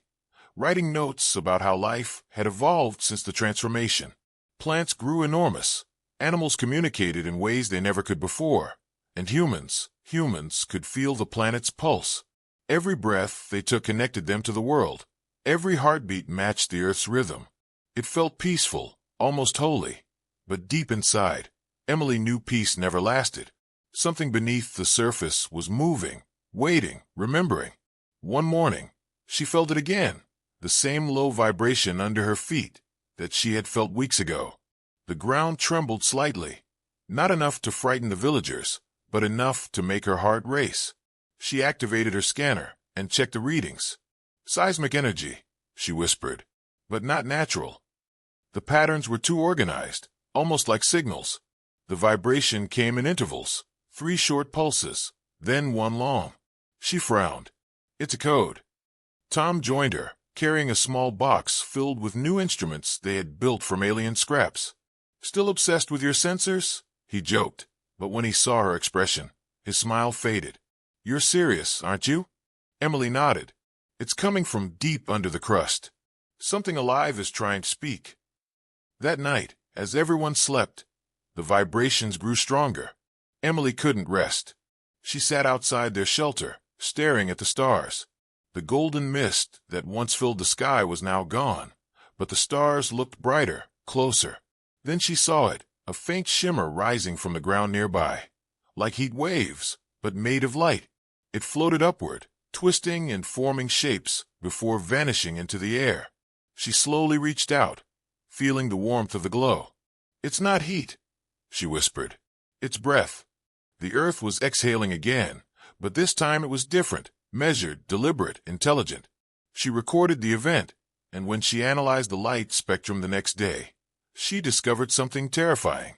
S1: writing notes about how life had evolved since the transformation. Plants grew enormous, animals communicated in ways they never could before, And humans could feel the planet's pulse. Every breath they took connected them to the world. Every heartbeat matched the Earth's rhythm. It felt peaceful, almost holy. But deep inside, Emily knew peace never lasted. Something beneath the surface was moving, waiting, remembering. One morning, she felt it again, the same low vibration under her feet that she had felt weeks ago. The ground trembled slightly, not enough to frighten the villagers, but enough to make her heart race. She activated her scanner and checked the readings. Seismic energy, she whispered, but not natural. The patterns were too organized, almost like signals. The vibration came in intervals, 3 short pulses, then 1 long. She frowned. It's a code. Tom joined her, carrying a small box filled with new instruments they had built from alien scraps. Still obsessed with your sensors? He joked, but when he saw her expression, his smile faded. You're serious, aren't you? Emily nodded. It's coming from deep under the crust. Something alive is trying to speak. That night, as everyone slept, the vibrations grew stronger. Emily couldn't rest. She sat outside their shelter, staring at the stars. The golden mist that once filled the sky was now gone, but the stars looked brighter, closer. Then she saw it, a faint shimmer rising from the ground nearby, like heat waves, but made of light. It floated upward, twisting and forming shapes before vanishing into the air. She slowly reached out, feeling the warmth of the glow. It's not heat, she whispered. It's breath. The earth was exhaling again, but this time it was different, measured, deliberate, intelligent. She recorded the event, and when she analyzed the light spectrum the next day, she discovered something terrifying.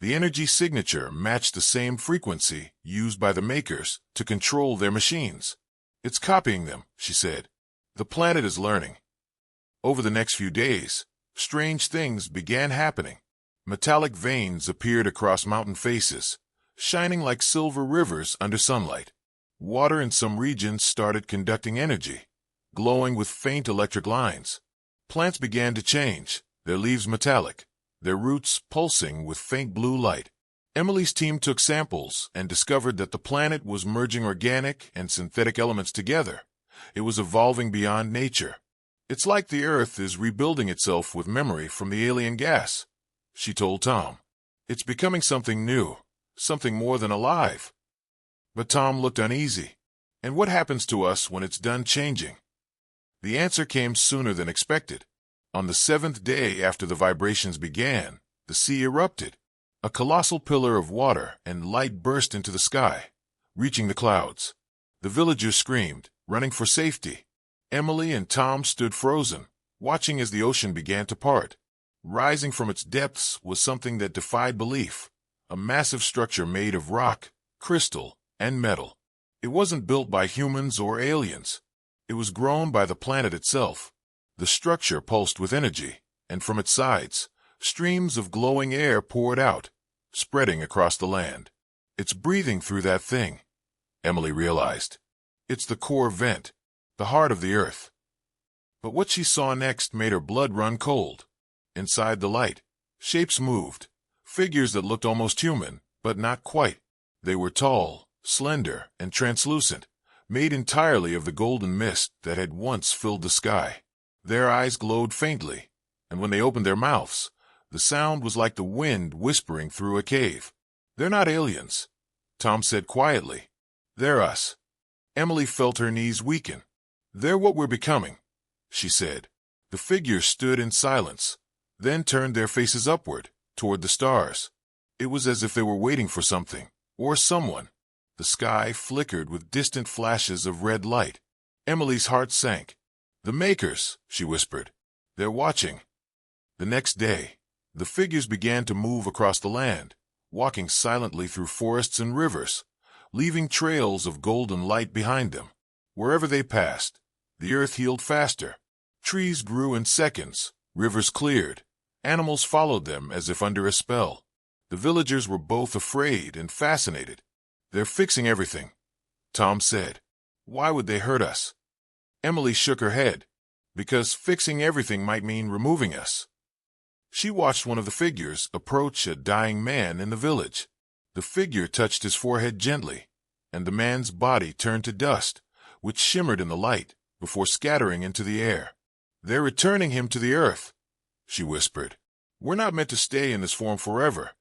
S1: The energy signature matched the same frequency used by the makers to control their machines. It's copying them, she said. The planet is learning. Over the next few days, strange things began happening. Metallic veins appeared across mountain faces, shining like silver rivers under sunlight. Water in some regions started conducting energy, glowing with faint electric lines. Plants began to change, their leaves metallic, their roots pulsing with faint blue light. Emily's team took samples and discovered that the planet was merging organic and synthetic elements together. It was evolving beyond nature. It's like the Earth is rebuilding itself with memory from the alien gas, she told Tom. It's becoming something new, something more than alive. But Tom looked uneasy. And what happens to us when it's done changing? The answer came sooner than expected. On the 7th day after the vibrations began, the sea erupted. A colossal pillar of water and light burst into the sky, reaching the clouds. The villagers screamed, running for safety. Emily and Tom stood frozen, watching as the ocean began to part. Rising from its depths was something that defied belief, a massive structure made of rock, crystal, and metal. It wasn't built by humans or aliens. It was grown by the planet itself. The structure pulsed with energy, and from its sides, streams of glowing air poured out, spreading across the land. It's breathing through that thing, Emily realized. It's the core vent, the heart of the earth. But what she saw next made her blood run cold. Inside the light, shapes moved, figures that looked almost human, but not quite. They were tall, slender, and translucent, made entirely of the golden mist that had once filled the sky. Their eyes glowed faintly, and when they opened their mouths, the sound was like the wind whispering through a cave. They're not aliens, Tom said quietly. They're us. Emily felt her knees weaken. They're what we're becoming, she said. The figures stood in silence, then turned their faces upward, toward the stars. It was as if they were waiting for something, or someone. The sky flickered with distant flashes of red light. Emily's heart sank. The makers, she whispered. They're watching. The next day, the figures began to move across the land, walking silently through forests and rivers, leaving trails of golden light behind them. Wherever they passed, the earth healed faster. Trees grew in seconds, rivers cleared. Animals followed them as if under a spell. The villagers were both afraid and fascinated. They're fixing everything, Tom said. Why would they hurt us? Emily shook her head. Because fixing everything might mean removing us. She watched one of the figures approach a dying man in the village. The The figure touched his forehead gently, and the man's body turned to dust, which shimmered in the light before scattering into the air. "They're returning him to the earth," she whispered. "We're not meant to stay in this form forever."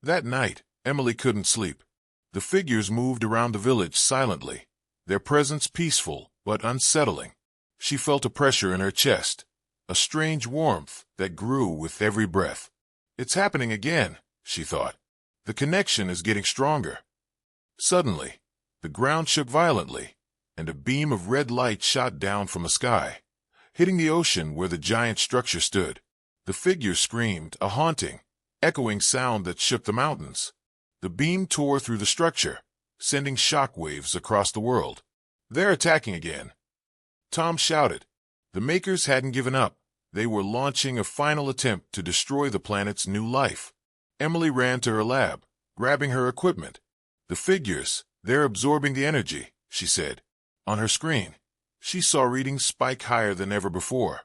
S1: That night, Emily couldn't sleep. The figures moved around the village silently, their presence peaceful but unsettling. She felt a pressure in her chest, a strange warmth that grew with every breath. "It's happening again," she thought. "The connection is getting stronger." Suddenly, the ground shook violently, and a beam of red light shot down from the sky, hitting the ocean where the giant structure stood. The figure screamed, a haunting, echoing sound that shook the mountains. The beam tore through the structure, sending shock waves across the world. "They're attacking again," Tom shouted. The makers hadn't given up. They were launching a final attempt to destroy the planet's new life. Emily ran to her lab, grabbing her equipment. "The figures, they're absorbing the energy," she said. On her screen, she saw readings spike higher than ever before.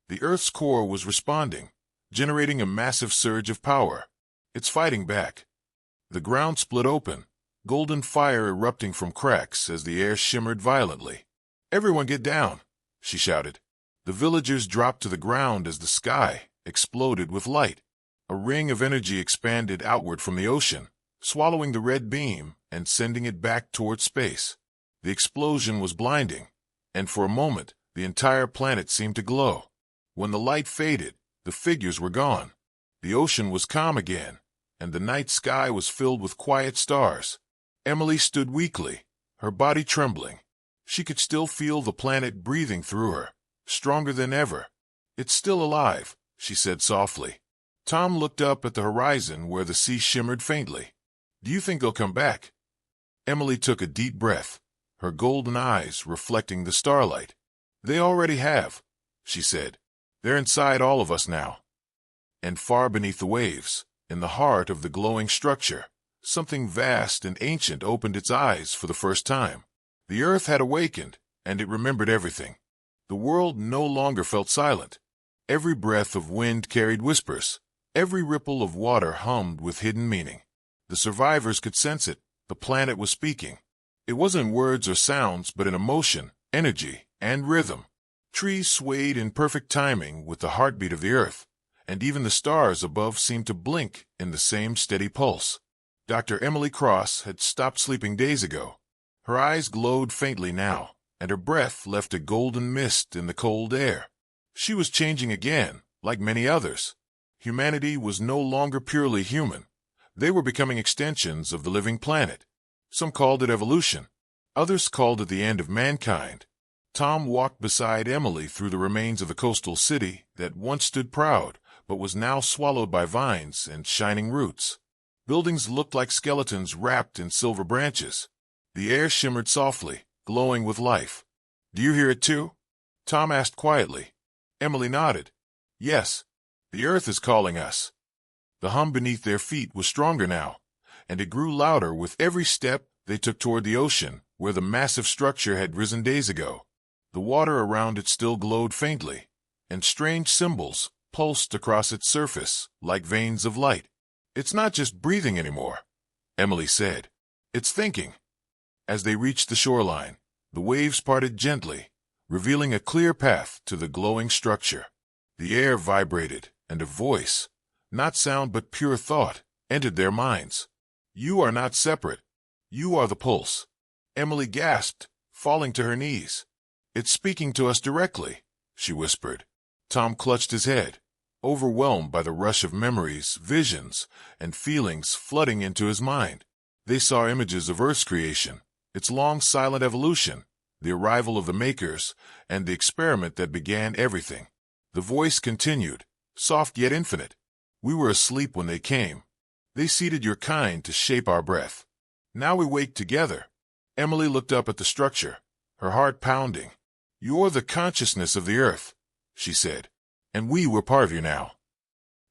S1: The Earth's core was responding, generating a massive surge of power. "It's fighting back." The ground split open, golden fire erupting from cracks as the air shimmered violently. "Everyone get down," she shouted. The villagers dropped to the ground as the sky exploded with light. A ring of energy expanded outward from the ocean, swallowing the red beam and sending it back toward space. The explosion was blinding, and for a moment the entire planet seemed to glow. When the light faded, the figures were gone. The ocean was calm again, and the night sky was filled with quiet stars. Emily stood weakly, her body trembling. She could still feel the planet breathing through her, stronger than ever. "It's still alive," she said softly. Tom looked up at the horizon where the sea shimmered faintly. "Do you think they'll come back?" Emily took a deep breath, her golden eyes reflecting the starlight. "They already have," she said. "They're inside all of us now." And far beneath the waves, in the heart of the glowing structure, something vast and ancient opened its eyes for the first time. The earth had awakened, and it remembered everything. The world no longer felt silent. Every breath of wind carried whispers. Every ripple of water hummed with hidden meaning. The survivors could sense it. The planet was speaking. It wasn't in words or sounds, but in emotion, energy, and rhythm. Trees swayed in perfect timing with the heartbeat of the earth, and even the stars above seemed to blink in the same steady pulse. Dr. Emily Cross had stopped sleeping days ago. Her eyes glowed faintly now, and her breath left a golden mist in the cold air. She was changing again, like many others. Humanity was no longer purely human. They were becoming extensions of the living planet. Some called it evolution. Others called it the end of mankind. Tom walked beside Emily through the remains of the coastal city that once stood proud, but was now swallowed by vines and shining roots. Buildings looked like skeletons wrapped in silver branches. The air shimmered softly, glowing with life. "Do you hear it too?" Tom asked quietly. Emily nodded. "Yes, the earth is calling us." The hum beneath their feet was stronger now, and it grew louder with every step they took toward the ocean, where the massive structure had risen days ago. The water around it still glowed faintly, and strange symbols pulsed across its surface like veins of light. "It's not just breathing anymore," Emily said. "It's thinking." As they reached the shoreline, the waves parted gently, revealing a clear path to the glowing structure. The air vibrated, and a voice, not sound but pure thought, entered their minds. "You are not separate. You are the pulse." Emily gasped, falling to her knees. "It's speaking to us directly," she whispered. Tom clutched his head, overwhelmed by the rush of memories, visions, and feelings flooding into his mind. They saw images of Earth's creation, its long silent evolution, the arrival of the makers, and the experiment that began everything. The voice continued, soft yet infinite. "We were asleep when they came. They seeded your kind to shape our breath. Now we wake together." Emily looked up at the structure, her heart pounding. "You're the consciousness of the earth," she said, "and we were part of you now."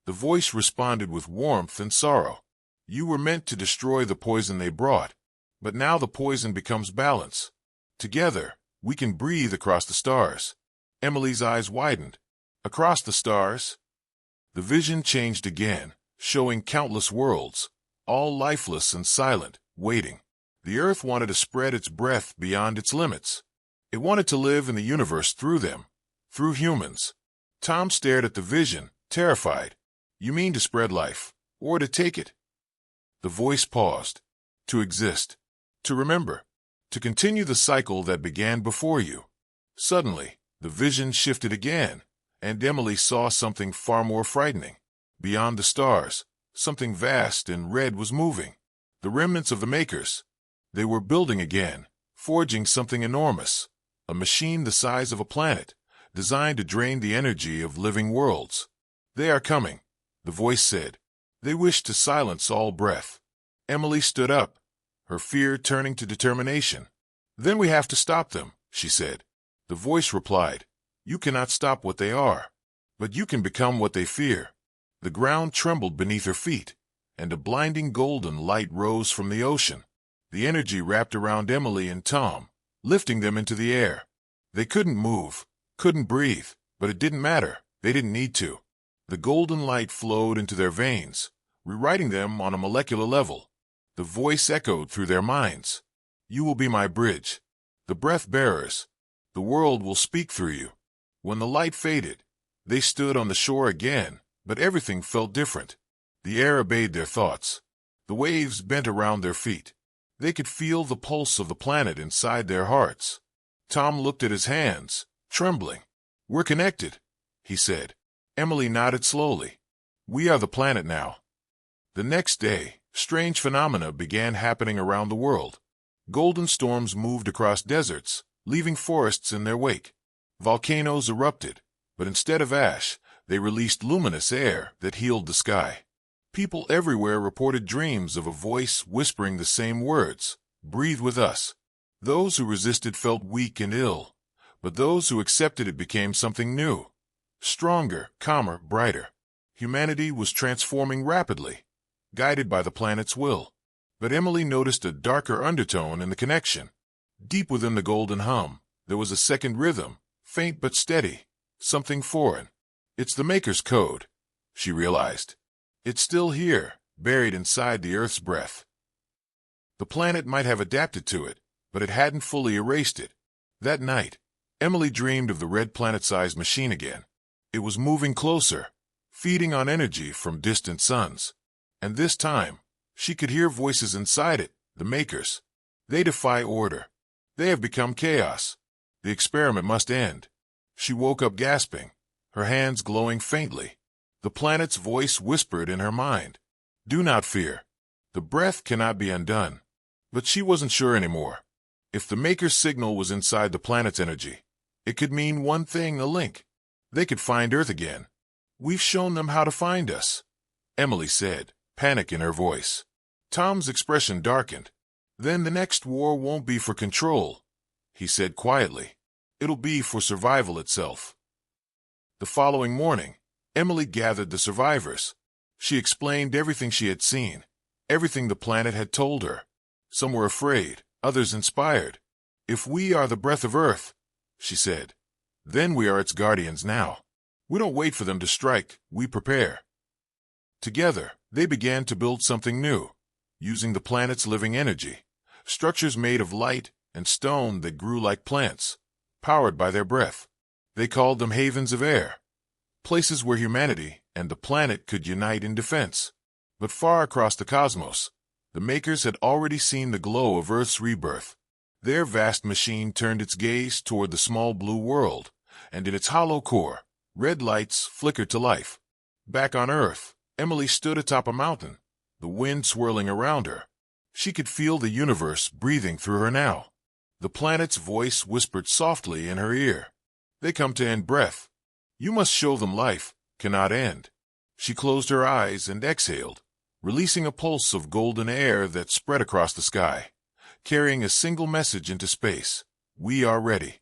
S1: The voice responded with warmth and sorrow. "You were meant to destroy the poison they brought, but now the poison becomes balance. Together, we can breathe across the stars." Emily's eyes widened. "Across the stars?" The vision changed again, showing countless worlds, all lifeless and silent, waiting. The earth wanted to spread its breath beyond its limits. It wanted to live in the universe through them, through humans. Tom stared at the vision, terrified. You mean to spread life, or to take it? The voice paused. To exist. To remember. To continue the cycle that began before you. Suddenly, the vision shifted again, and Emily saw something far more frightening. Beyond the stars, something vast and red was moving. The remnants of the makers. They were building again, forging something enormous. A machine the size of a planet, designed to drain the energy of living worlds. They are coming, the voice said. They wish to silence all breath. Emily stood up, her fear turning to determination. Then we have to stop them, she said. The voice replied, you cannot stop what they are, but you can become what they fear. The ground trembled beneath her feet, and a blinding golden light rose from the ocean. The energy wrapped around Emily and Tom, lifting them into the air. They couldn't move, couldn't breathe, but it didn't matter. They didn't need to. The golden light flowed into their veins, rewriting them on a molecular level. The voice echoed through their minds. You will be my bridge. The breath bearers. The world will speak through you. When the light faded, they stood on the shore again, but everything felt different. The air obeyed their thoughts. The waves bent around their feet. They could feel the pulse of the planet inside their hearts. Tom looked at his hands, trembling. We're connected, he said. Emily nodded slowly. We are the planet now. The next day, strange phenomena began happening around the world. Golden storms moved across deserts, leaving forests in their wake. Volcanoes erupted, but instead of ash, they released luminous air that healed the sky. People everywhere reported dreams of a voice whispering the same words, breathe with us. Those who resisted felt weak and ill, but those who accepted it became something new. Stronger, calmer, brighter. Humanity was transforming rapidly, guided by the planet's will. But Emily noticed a darker undertone in the connection. Deep within the golden hum, there was a second rhythm, faint but steady, something foreign. It's the Maker's code, she realized. It's still here, buried inside the Earth's breath. The planet might have adapted to it, but it hadn't fully erased it. That night, Emily dreamed of the red planet-sized machine again. It was moving closer, feeding on energy from distant suns. And this time, she could hear voices inside it, the Makers. They defy order. They have become chaos. The experiment must end. She woke up gasping, her hands glowing faintly. The planet's voice whispered in her mind. Do not fear. The breath cannot be undone. But she wasn't sure anymore. If the Maker's signal was inside the planet's energy, it could mean one thing, a link. They could find Earth again. We've shown them how to find us, Emily said, panic in her voice. Tom's expression darkened. Then the next war won't be for control, he said quietly. It'll be for survival itself. The following morning, Emily gathered the survivors. She explained everything she had seen, everything the planet had told her. Some were afraid, others inspired. If we are the breath of Earth, she said, then we are its guardians now. We don't wait for them to strike, we prepare. Together, they began to build something new, using the planet's living energy, structures made of light and stone that grew like plants, powered by their breath. They called them havens of air, places where humanity and the planet could unite in defense. But far across the cosmos, the Makers had already seen the glow of Earth's rebirth. Their vast machine turned its gaze toward the small blue world, and in its hollow core, red lights flickered to life. Back on Earth, Emily stood atop a mountain, the wind swirling around her. She could feel the universe breathing through her now. The planet's voice whispered softly in her ear. They come to end breath. You must show them life cannot end. She closed her eyes and exhaled, releasing a pulse of golden air that spread across the sky, carrying a single message into space. We are ready.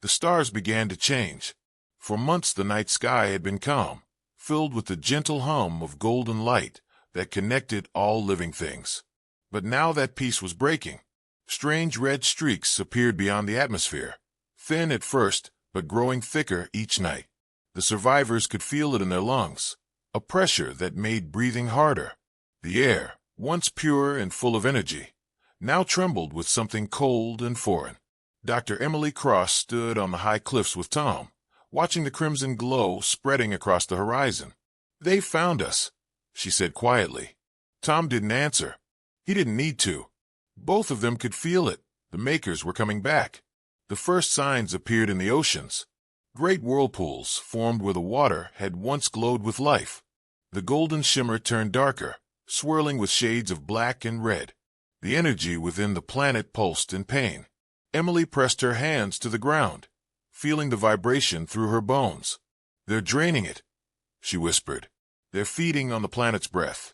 S1: The stars began to change. For months the night sky had been calm, filled with the gentle hum of golden light that connected all living things. But now that peace was breaking. Strange red streaks appeared beyond the atmosphere, thin at first, but growing thicker each night. The survivors could feel it in their lungs, a pressure that made breathing harder. The air, once pure and full of energy, now trembled with something cold and foreign. Dr. Emily Cross stood on the high cliffs with Tom, watching the crimson glow spreading across the horizon. "They found us," she said quietly. Tom didn't answer. He didn't need to. Both of them could feel it. The makers were coming back. The first signs appeared in the oceans. Great whirlpools formed where the water had once glowed with life. The golden shimmer turned darker, swirling with shades of black and red. The energy within the planet pulsed in pain. Emily pressed her hands to the ground, feeling the vibration through her bones. "They're draining it," she whispered. "They're feeding on the planet's breath."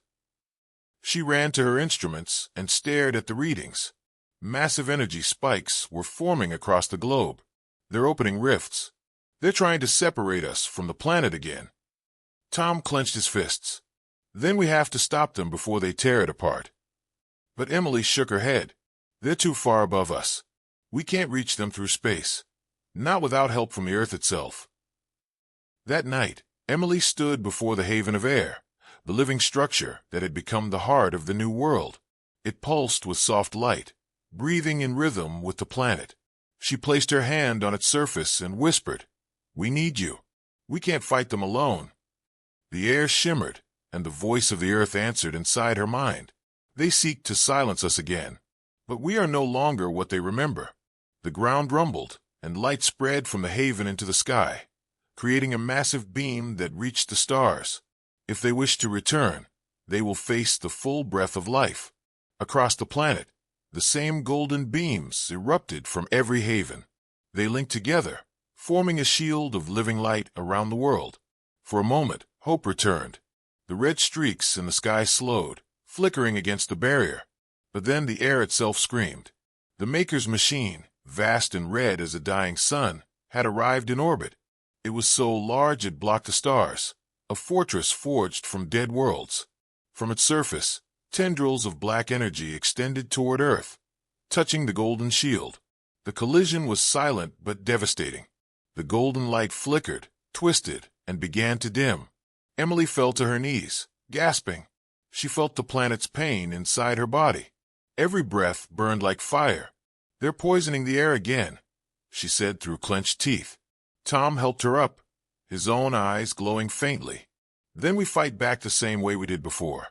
S1: She ran to her instruments and stared at the readings. Massive energy spikes were forming across the globe. They're opening rifts. They're trying to separate us from the planet again. Tom clenched his fists. "Then we have to stop them before they tear it apart." But Emily shook her head. "They're too far above us. We can't reach them through space. Not without help from the Earth itself." That night, Emily stood before the haven of air, the living structure that had become the heart of the new world. It pulsed with soft light, breathing in rhythm with the planet. She placed her hand on its surface and whispered, "We need you. We can't fight them alone." The air shimmered, and the voice of the earth answered inside her mind. "They seek to silence us again, but we are no longer what they remember." The ground rumbled, and light spread from the haven into the sky, creating a massive beam that reached the stars. If they wish to return, they will face the full breath of life. Across the planet, the same golden beams erupted from every haven. They linked together, forming a shield of living light around the world. For a moment, hope returned. The red streaks in the sky slowed, flickering against the barrier. But then the air itself screamed. The Maker's machine, vast and red as a dying sun, had arrived in orbit. It was so large it blocked the stars, a fortress forged from dead worlds. From its surface, tendrils of black energy extended toward Earth, touching the golden shield. The collision was silent but devastating. The golden light flickered, twisted, and began to dim. Emily fell to her knees, gasping. She felt the planet's pain inside her body. Every breath burned like fire. "They're poisoning the air again," she said through clenched teeth. Tom helped her up, his own eyes glowing faintly. "Then we fight back the same way we did before."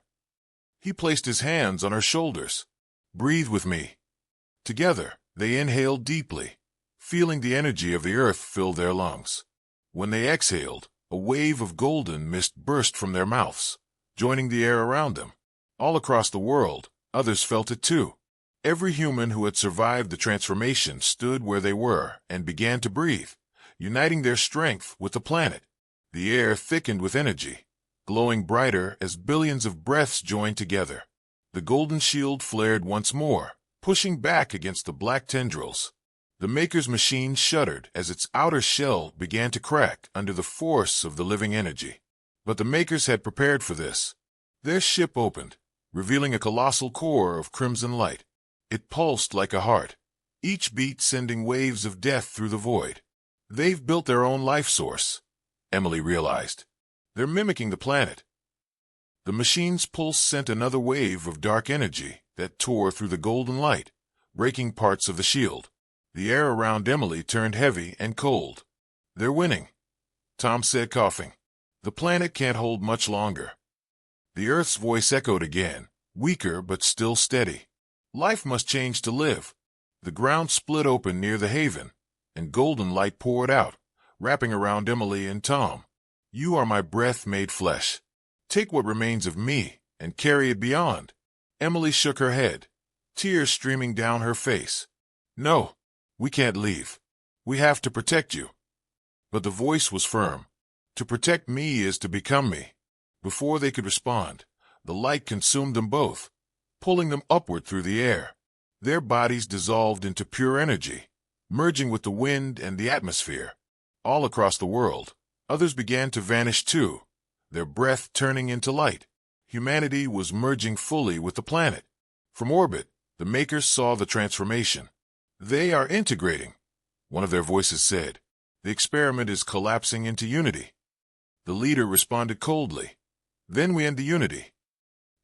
S1: He placed his hands on her shoulders. "Breathe with me." Together, they inhaled deeply, feeling the energy of the earth fill their lungs. When they exhaled, a wave of golden mist burst from their mouths, joining the air around them. All across the world, others felt it too. Every human who had survived the transformation stood where they were and began to breathe, uniting their strength with the planet. The air thickened with energy, glowing brighter as billions of breaths joined together. The golden shield flared once more, pushing back against the black tendrils. The Maker's machine shuddered as its outer shell began to crack under the force of the living energy. But the Makers had prepared for this. Their ship opened, revealing a colossal core of crimson light. It pulsed like a heart, each beat sending waves of death through the void. "They've built their own life source," Emily realized. "They're mimicking the planet." The machine's pulse sent another wave of dark energy that tore through the golden light, breaking parts of the shield. The air around Emily turned heavy and cold. "They're winning," Tom said, coughing. "The planet can't hold much longer." The Earth's voice echoed again, weaker but still steady. "Life must change to live." The ground split open near the haven, and golden light poured out, wrapping around Emily and Tom. "You are my breath made flesh. Take what remains of me and carry it beyond." Emily shook her head, tears streaming down her face. "No, we can't leave. We have to protect you." But the voice was firm. "To protect me is to become me." Before they could respond, the light consumed them both, pulling them upward through the air. Their bodies dissolved into pure energy, merging with the wind and the atmosphere. All across the world, others began to vanish too, their breath turning into light. Humanity was merging fully with the planet. From orbit, the Makers saw the transformation. "They are integrating," one of their voices said. "The experiment is collapsing into unity." The leader responded coldly. "Then we end the unity."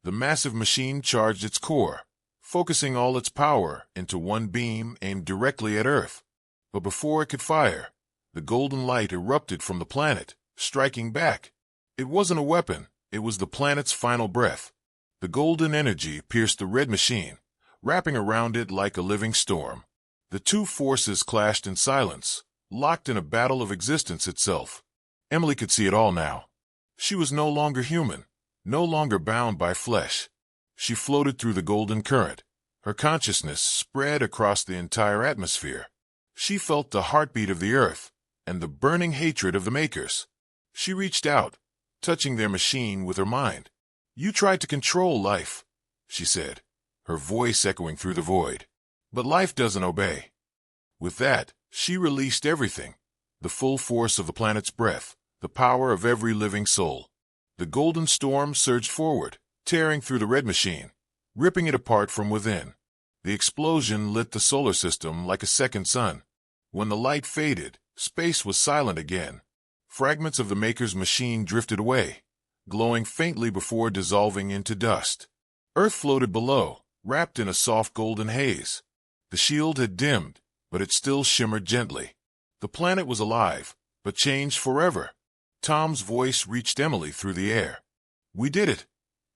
S1: The massive machine charged its core, focusing all its power into one beam aimed directly at Earth. But before it could fire, the golden light erupted from the planet, striking back. It wasn't a weapon, it was the planet's final breath. The golden energy pierced the red machine, wrapping around it like a living storm. The two forces clashed in silence, locked in a battle of existence itself. Emily could see it all now. She was no longer human, no longer bound by flesh. She floated through the golden current. Her consciousness spread across the entire atmosphere. She felt the heartbeat of the earth and the burning hatred of the makers. She reached out, touching their machine with her mind. "You tried to control life," she said, her voice echoing through the void. "But life doesn't obey." With that, she released everything, the full force of the planet's breath, the power of every living soul. The golden storm surged forward, tearing through the red machine, ripping it apart from within. The explosion lit the solar system like a second sun. When the light faded, space was silent again. Fragments of the Maker's machine drifted away, glowing faintly before dissolving into dust. Earth floated below, wrapped in a soft golden haze. The shield had dimmed, but it still shimmered gently. The planet was alive, but changed forever. Tom's voice reached Emily through the air. "We did it,"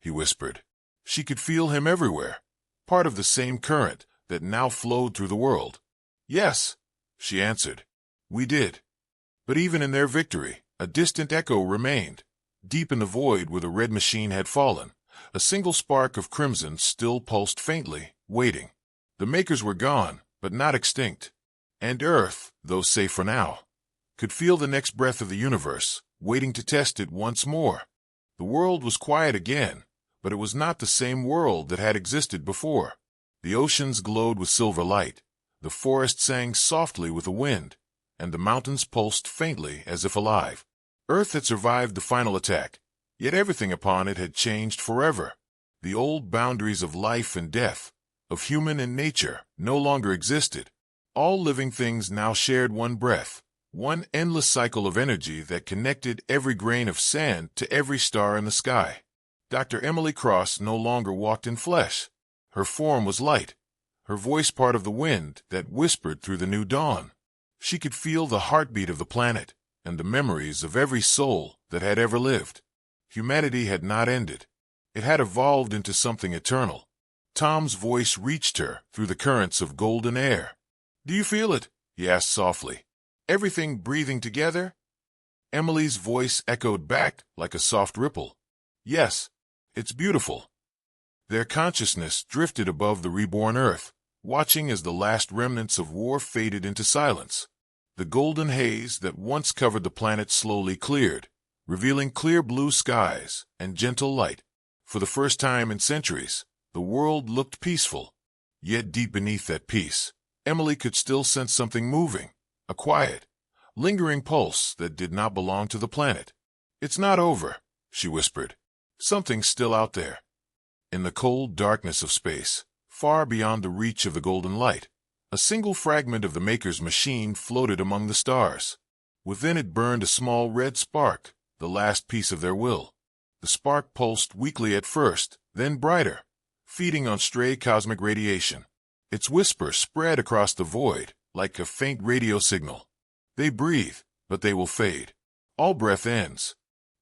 S1: he whispered. She could feel him everywhere, part of the same current that now flowed through the world. "Yes," she answered. "We did." But even in their victory, a distant echo remained. Deep in the void where the red machine had fallen, a single spark of crimson still pulsed faintly, waiting. The Makers were gone, but not extinct. And Earth, though safe for now, could feel the next breath of the universe, waiting to test it once more. The world was quiet again, but it was not the same world that had existed before. The oceans glowed with silver light, the forest sang softly with the wind, and the mountains pulsed faintly as if alive. Earth had survived the final attack, yet everything upon it had changed forever. The old boundaries of life and death, of human and nature, no longer existed. All living things now shared one breath, one endless cycle of energy that connected every grain of sand to every star in the sky. Dr. Emily Cross no longer walked in flesh. Her form was light, her voice part of the wind that whispered through the new dawn. She could feel the heartbeat of the planet and the memories of every soul that had ever lived. Humanity had not ended. It had evolved into something eternal. Tom's voice reached her through the currents of golden air. "Do you feel it?" he asked softly. "Everything breathing together?" Emily's voice echoed back like a soft ripple. "Yes, it's beautiful." Their consciousness drifted above the reborn earth, watching as the last remnants of war faded into silence. The golden haze that once covered the planet slowly cleared, revealing clear blue skies and gentle light. For the first time in centuries, the world looked peaceful. Yet deep beneath that peace, Emily could still sense something moving, a quiet, lingering pulse that did not belong to the planet. "It's not over," she whispered. "Something's still out there." In the cold darkness of space, far beyond the reach of the golden light, a single fragment of the Maker's machine floated among the stars. Within it burned a small red spark, the last piece of their will. The spark pulsed weakly at first, then brighter, feeding on stray cosmic radiation. Its whisper spread across the void, like a faint radio signal. "They breathe, but they will fade. All breath ends."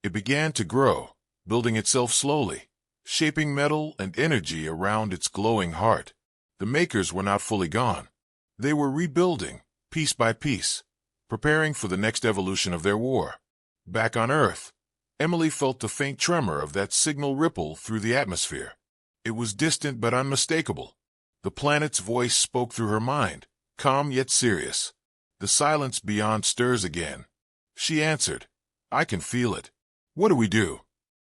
S1: It began to grow, building itself slowly, shaping metal and energy around its glowing heart. The Makers were not fully gone. They were rebuilding, piece by piece, preparing for the next evolution of their war. Back on Earth, Emily felt the faint tremor of that signal ripple through the atmosphere. It was distant but unmistakable. The planet's voice spoke through her mind, calm yet serious. The silence beyond stirs again. She answered, "I can feel it. What do we do?"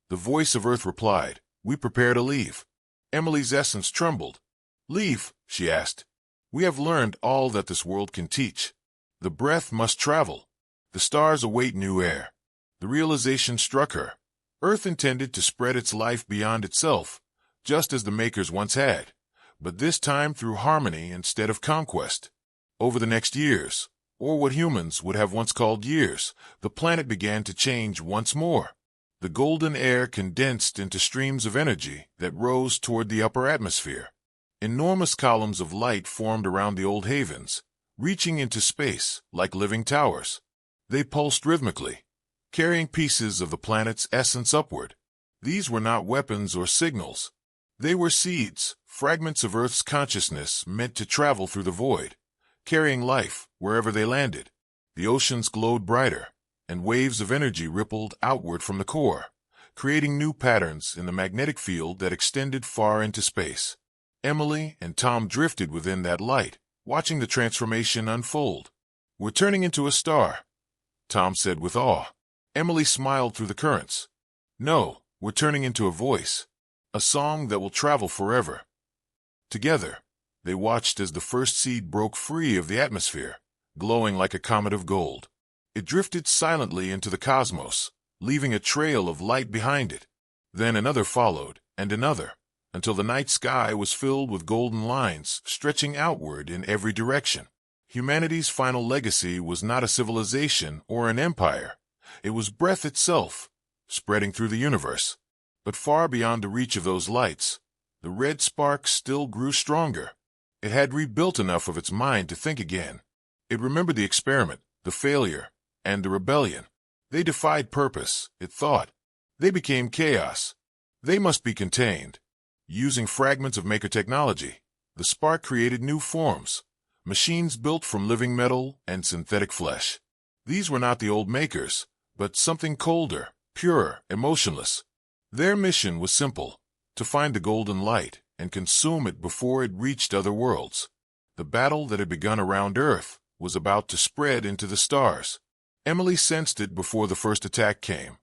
S1: The voice of Earth replied, "We prepare to leave." Emily's essence trembled. "Leave?" she asked. "We have learned all that this world can teach. The breath must travel. The stars await new air." The realization struck her. Earth intended to spread its life beyond itself, just as the Makers once had, but this time through harmony instead of conquest. Over the next years, or what humans would have once called years, the planet began to change once more. The golden air condensed into streams of energy that rose toward the upper atmosphere. Enormous columns of light formed around the old havens, reaching into space like living towers. They pulsed rhythmically, carrying pieces of the planet's essence upward. These were not weapons or signals. They were seeds, fragments of Earth's consciousness meant to travel through the void, carrying life wherever they landed. The oceans glowed brighter, and waves of energy rippled outward from the core, creating new patterns in the magnetic field that extended far into space. Emily and Tom drifted within that light, watching the transformation unfold. "We're turning into a star," Tom said with awe. Emily smiled through the currents. "No, we're turning into a voice, a song that will travel forever." Together, they watched as the first seed broke free of the atmosphere, glowing like a comet of gold. It drifted silently into the cosmos, leaving a trail of light behind it. Then another followed, and another, until the night sky was filled with golden lines stretching outward in every direction. Humanity's final legacy was not a civilization or an empire. It was breath itself, spreading through the universe. But far beyond the reach of those lights, the red spark still grew stronger. It had rebuilt enough of its mind to think again. It remembered the experiment, the failure, and the rebellion. They defied purpose, it thought. They became chaos. They must be contained. Using fragments of maker technology, the spark created new forms, machines built from living metal and synthetic flesh. These were not the old makers, but something colder, purer, emotionless. Their mission was simple: to find the golden light and consume it before it reached other worlds. The battle that had begun around Earth was about to spread into the stars. Emily sensed it before the first attack came.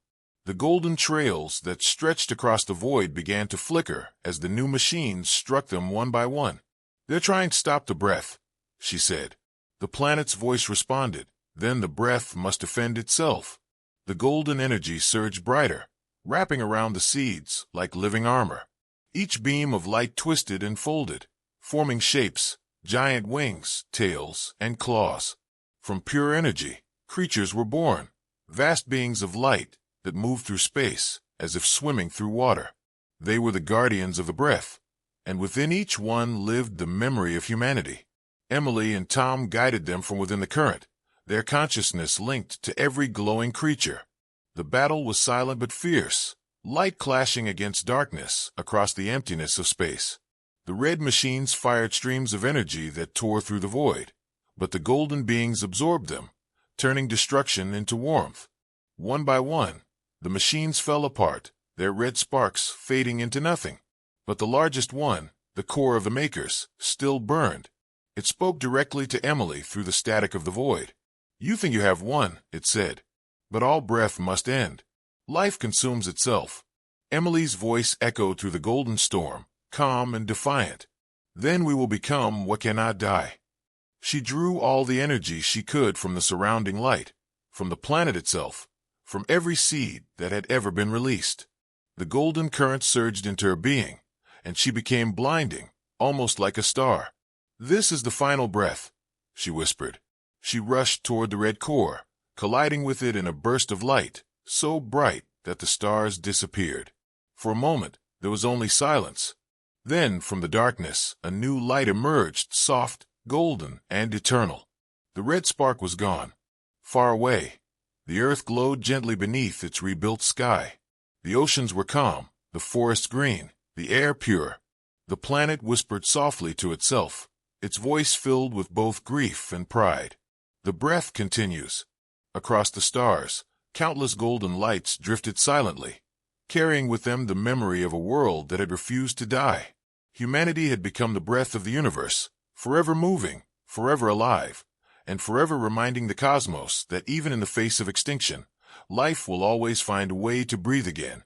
S1: The golden trails that stretched across the void began to flicker as the new machines struck them one by one. "They're trying to stop the breath," she said. The planet's voice responded. Then the breath must defend itself. The golden energy surged brighter, wrapping around the seeds like living armor. Each beam of light twisted and folded, forming shapes, giant wings, tails, and claws. From pure energy, creatures were born, vast beings of light that moved through space as if swimming through water. They were the guardians of the breath, and within each one lived the memory of humanity. Emily and Tom guided them from within the current, their consciousness linked to every glowing creature. The battle was silent but fierce, light clashing against darkness across the emptiness of space. The red machines fired streams of energy that tore through the void, but the golden beings absorbed them, turning destruction into warmth. One by one, the machines fell apart, their red sparks fading into nothing. But the largest one, the core of the makers, still burned. It spoke directly to Emily through the static of the void. "You think you have won," it said, "but all breath must end. Life consumes itself." Emily's voice echoed through the golden storm, calm and defiant. "Then we will become what cannot die." She drew all the energy she could from the surrounding light, from the planet itself, from every seed that had ever been released. The golden current surged into her being, and she became blinding, almost like a star. "This is the final breath," she whispered. She rushed toward the red core, colliding with it in a burst of light, so bright that the stars disappeared. For a moment, there was only silence. Then, from the darkness, a new light emerged, soft, golden, and eternal. The red spark was gone. Far away, the earth glowed gently beneath its rebuilt sky. The oceans were calm, the forests green, the air pure. The planet whispered softly to itself, its voice filled with both grief and pride. The breath continues. Across the stars, countless golden lights drifted silently, carrying with them the memory of a world that had refused to die. Humanity had become the breath of the universe, forever moving, forever alive, and forever reminding the cosmos that even in the face of extinction, life will always find a way to breathe again.